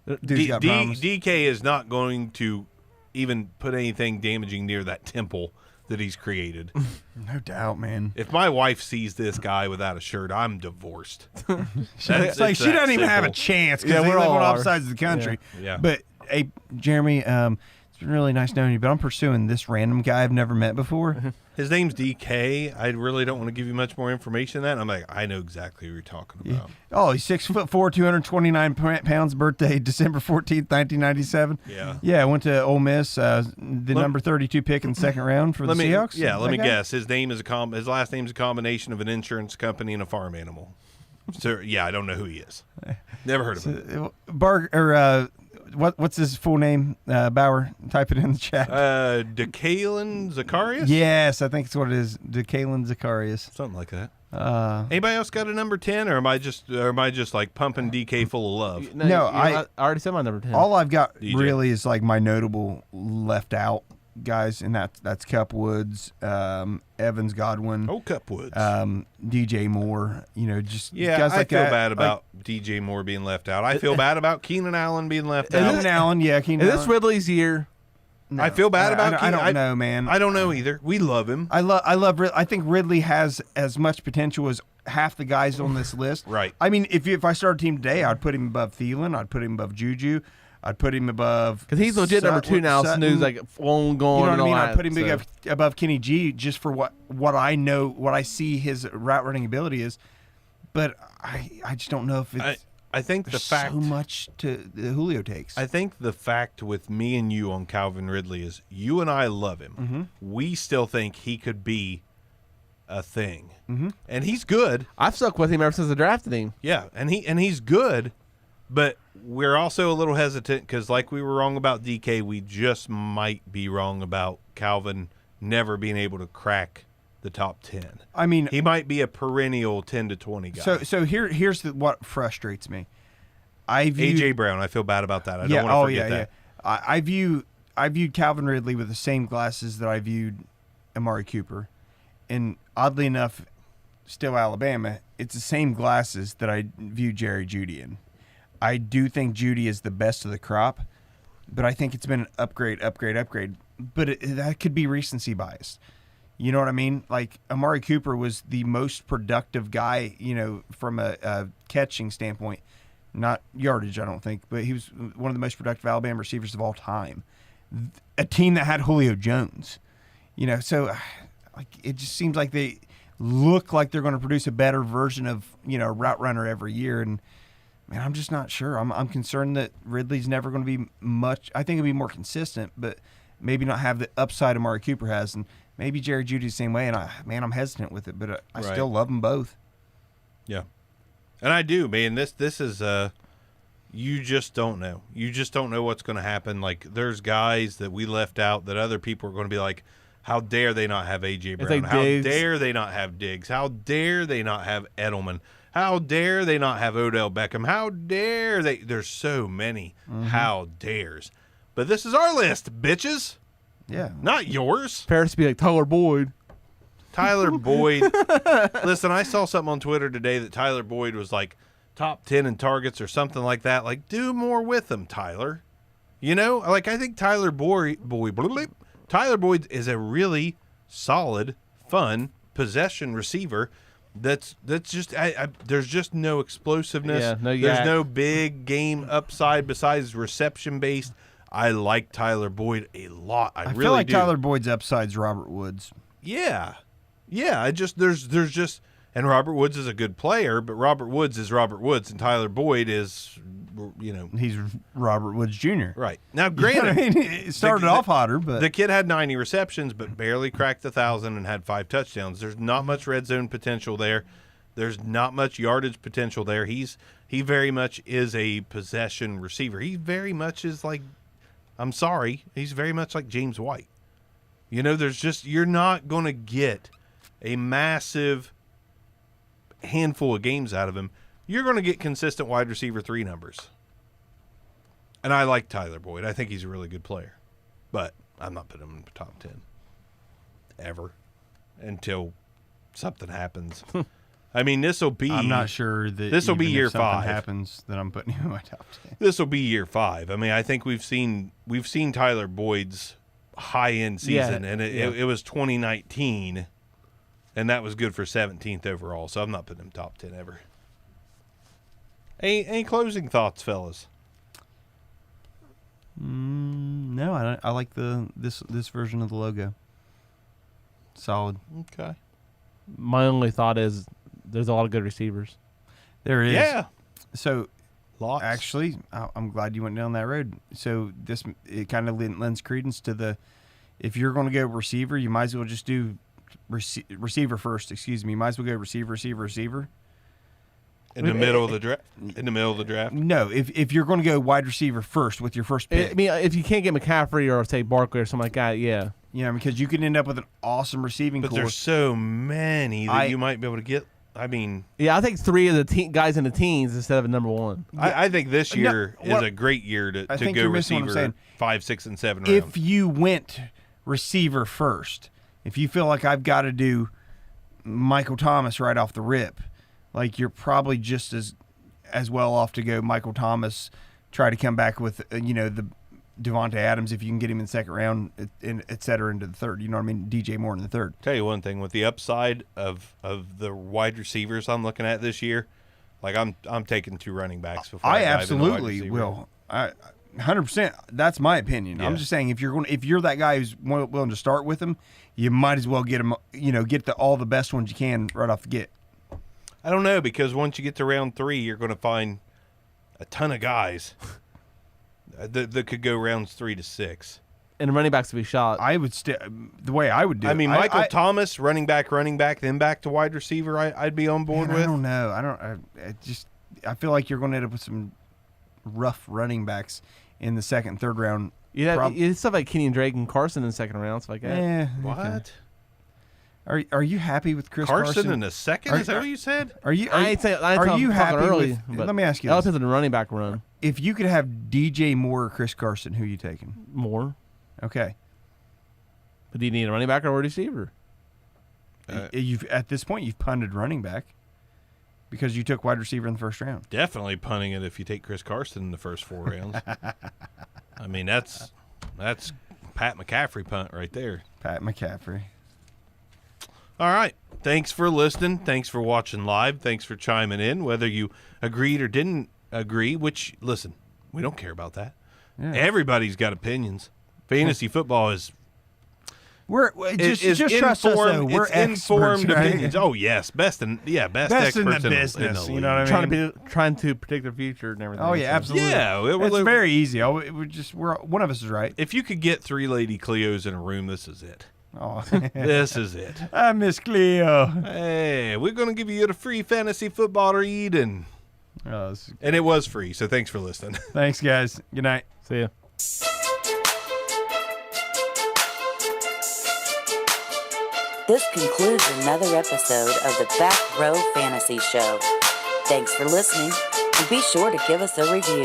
Dude's got problems. DK is not going to even put anything damaging near that temple that he's created. No doubt, man. If my wife sees this guy without a shirt, I'm divorced. It's like she doesn't even have a chance because they we're live all on are. opposite sides of the country. Yeah. But, hey, Jeremy, it's been really nice knowing you, but I'm pursuing this random guy I've never met before. His name's DK. I really don't want to give you much more information than that. I'm like, I know exactly who you're talking about. Oh, he's 6'4", 229 pounds. Birthday December 14th, 1997. Yeah. Yeah, I went to Ole Miss. The number 32 pick in the second round for the Seahawks. Yeah, let That me guy? guess. His name is his last name is a combination of an insurance company and a farm animal. So yeah, I don't know who he is. Never heard of him. What's his full name? Bauer. Type it in the chat. DeKalen Zacharias? Yes, I think it's what it is. DeKalen Zacharias. Something like that. Anybody else got a number 10, or am I just like pumping DK full of love? No, I already said my number 10. All I've got DJ. really is like my notable left out guys, and that's Cup Woods, Evans Godwin, Oh, Cupwoods. DJ Moore. You know, just yeah, guys I like feel that. bad about DJ Moore being left out. I feel bad about Keenan Allen being left out. Keenan Allen. Yeah, Keenan Is this Allen. Ridley's year? No, I feel bad about I Keenan. don't know, man. I don't know either. We love him. I love. I think Ridley has as much potential as half the guys on this list. Right. I mean, if I started a team today, I'd put him above Thielen. I'd put him above Juju. I'd put him above Because he's legit number 2 now. Sutton. Snooze like phone going. You know what and I all mean? that, I'd put him so. above Kenny G just for what I know, what I see his route running ability is. But I just don't know if it's. I think the There's fact so much to the Julio takes. I think the fact with me and you on Calvin Ridley is you and I love him. Mm-hmm. We still think he could be a thing, and he's good. I've stuck with him ever since I drafted him. Yeah, and he's good, but we're also a little hesitant because, like we were wrong about DK, we just might be wrong about Calvin never being able to crack the top 10. I mean, He might be a perennial 10 to 20 guy. so here's what frustrates me. I view AJ Brown, I feel bad about that. I don't want to forget that. I viewed Calvin Ridley with the same glasses that I viewed Amari Cooper, and oddly enough, still Alabama. It's the same glasses that I view Jerry Jeudy in. I do think Jeudy is the best of the crop, but I think it's been an upgrade. But that could be recency bias. You know what I mean? Like Amari Cooper was the most productive guy, you know, from a catching standpoint. Not yardage, I don't think, but he was one of the most productive Alabama receivers of all time. A team that had Julio Jones, you know, so like it just seems like they look like they're going to produce a better version of, you know, route runner every year. And man, I'm just not sure. I'm concerned that Ridley's never going to be much. I think it'll be more consistent, but maybe not have the upside Amari Cooper has. And maybe Jerry Jeudy's the same way. And I'm hesitant with it, but I Right. still love them both. Yeah. And I do, man. This is you just don't know. You just don't know what's going to happen. Like there's guys that we left out that other people are going to be like, how dare they not have AJ Brown? like How Diggs. dare they not have Diggs? How dare they not have Edelman? How dare they not have Odell Beckham? How dare they? There's so many how dares. But this is our list, bitches. Yeah. Not yours. Paris to be like Tyler Boyd. Tyler Boyd. Listen, I saw something on Twitter today that Tyler Boyd was like top 10 in targets or something like that. Like, do more with him, Tyler. You know, like I think Tyler Boyd is a really solid, fun possession receiver. That's just there's just no explosiveness. Yeah, no there's yak. no big game upside besides reception based. I like Tyler Boyd a lot. I really feel like do. Tyler Boyd's upside's Robert Woods. Yeah. I just there's just and Robert Woods is a good player, but Robert Woods is Robert Woods and Tyler Boyd is He's Robert Woods Jr. right. Now You know what I granted, mean, it started off hotter, but the kid had 90 receptions, but barely cracked 1,000 and had 5 touchdowns. There's not much red zone potential there. There's not much yardage potential there. He very much is a possession receiver. He very much is like, I'm sorry, he's very much like James White. You're not going to get a massive handful of games out of him. You're going to get consistent wide receiver 3 numbers. And I like Tyler Boyd. I think he's a really good player. But I'm not putting him in the top 10. Ever. Until something happens. I mean, this will be... I'm not sure that this will be even if year something 5. happens that I'm putting him in my top 10. This will be year 5. I mean, I think we've seen Tyler Boyd's high-end season, Yeah, and it was 2019, and that was good for 17th overall, so I'm not putting him top 10 ever. Any closing thoughts, fellas? No, I like this version of the logo. Solid. Okay. My only thought is there's a lot of good receivers. There is. Yeah. So Lots. actually, I'm glad you went down that road. So it kind of lends credence to if you're going to go receiver, you might as well just do receiver first. Excuse me. You might as well go receiver. In the middle of the draft. No, if you're going to go wide receiver first with your first pick, I mean, if you can't get McCaffrey or say Barkley or something like that, yeah. because you can end up with an awesome receiving But core. there's so many that you might be able to get. I mean, Yeah, I think 3 of the guys in the teens instead of a number 1. I think this year is what- a great year to think go you're missing what I'm receiver saying. 5, 6, and 7 rounds. If you went receiver first, if you feel like I've got to do Michael Thomas right off the rip, like you're probably just as well off to go Michael Thomas, try to come back with the Devontae Adams if you can get him in the second round, et cetera, into the third. You know what I mean? DJ Moore in the third. Tell you one thing, with the upside of the wide receivers I'm looking at this year, like I'm taking 2 running backs before I dive into wide absolutely receiver. will. 100%. That's my opinion. I'm Yeah. just saying if you're that guy who's willing to start with him, you might as well get him. Get all the best ones you can right off the get. I don't know, because once you get to round 3, you're going to find a ton of guys that could go rounds 3 to 6. And the running backs to be shot. I would the way I would do. I mean, it, Michael Thomas, running back, then back to wide receiver. I'd be on board Man, with. I don't know. I feel like you're going to end up with some rough running backs in the second and third round. It's stuff like Kenny and Drake and Carson in the second round, stuff like that. Yeah. What? Okay. Are you happy with Chris Carson in the second? Are- Is that what you said? Are you? I ain't saying are you happy early. with? But Let me ask you that this: depends on the running back run if you could have DJ Moore or Chris Carson, who are you taking? more. Okay. But do you need a running back or a receiver? You've at this point you've punted running back because you took wide receiver in the first round. Definitely punting it if you take Chris Carson in the first 4 rounds. I mean, that's Pat McCaffrey punt right there. Pat McCaffrey. All right. Thanks for listening. Thanks for watching live. Thanks for chiming in, whether you agreed or didn't agree, which, listen, we don't care about that. Yeah. Everybody's got opinions. Fantasy football is Just trust us, though. We're it's informed experts, right? opinions. Oh, yes. Best Best experts in the business. You know what I mean? Trying to predict the future and everything. Oh yeah, so. absolutely. Yeah, it's very easy. We're one of us is right. If you could get 3 Lady Cleos in a room, this is it. Oh, This is it. I miss Cleo. Hey, we're going to give you the free fantasy football reading. Oh, And it was free, so thanks for listening. thanks, guys. Good night. See ya. This concludes another episode of the Back Row Fantasy Show. Thanks for listening, and be sure to give us a review.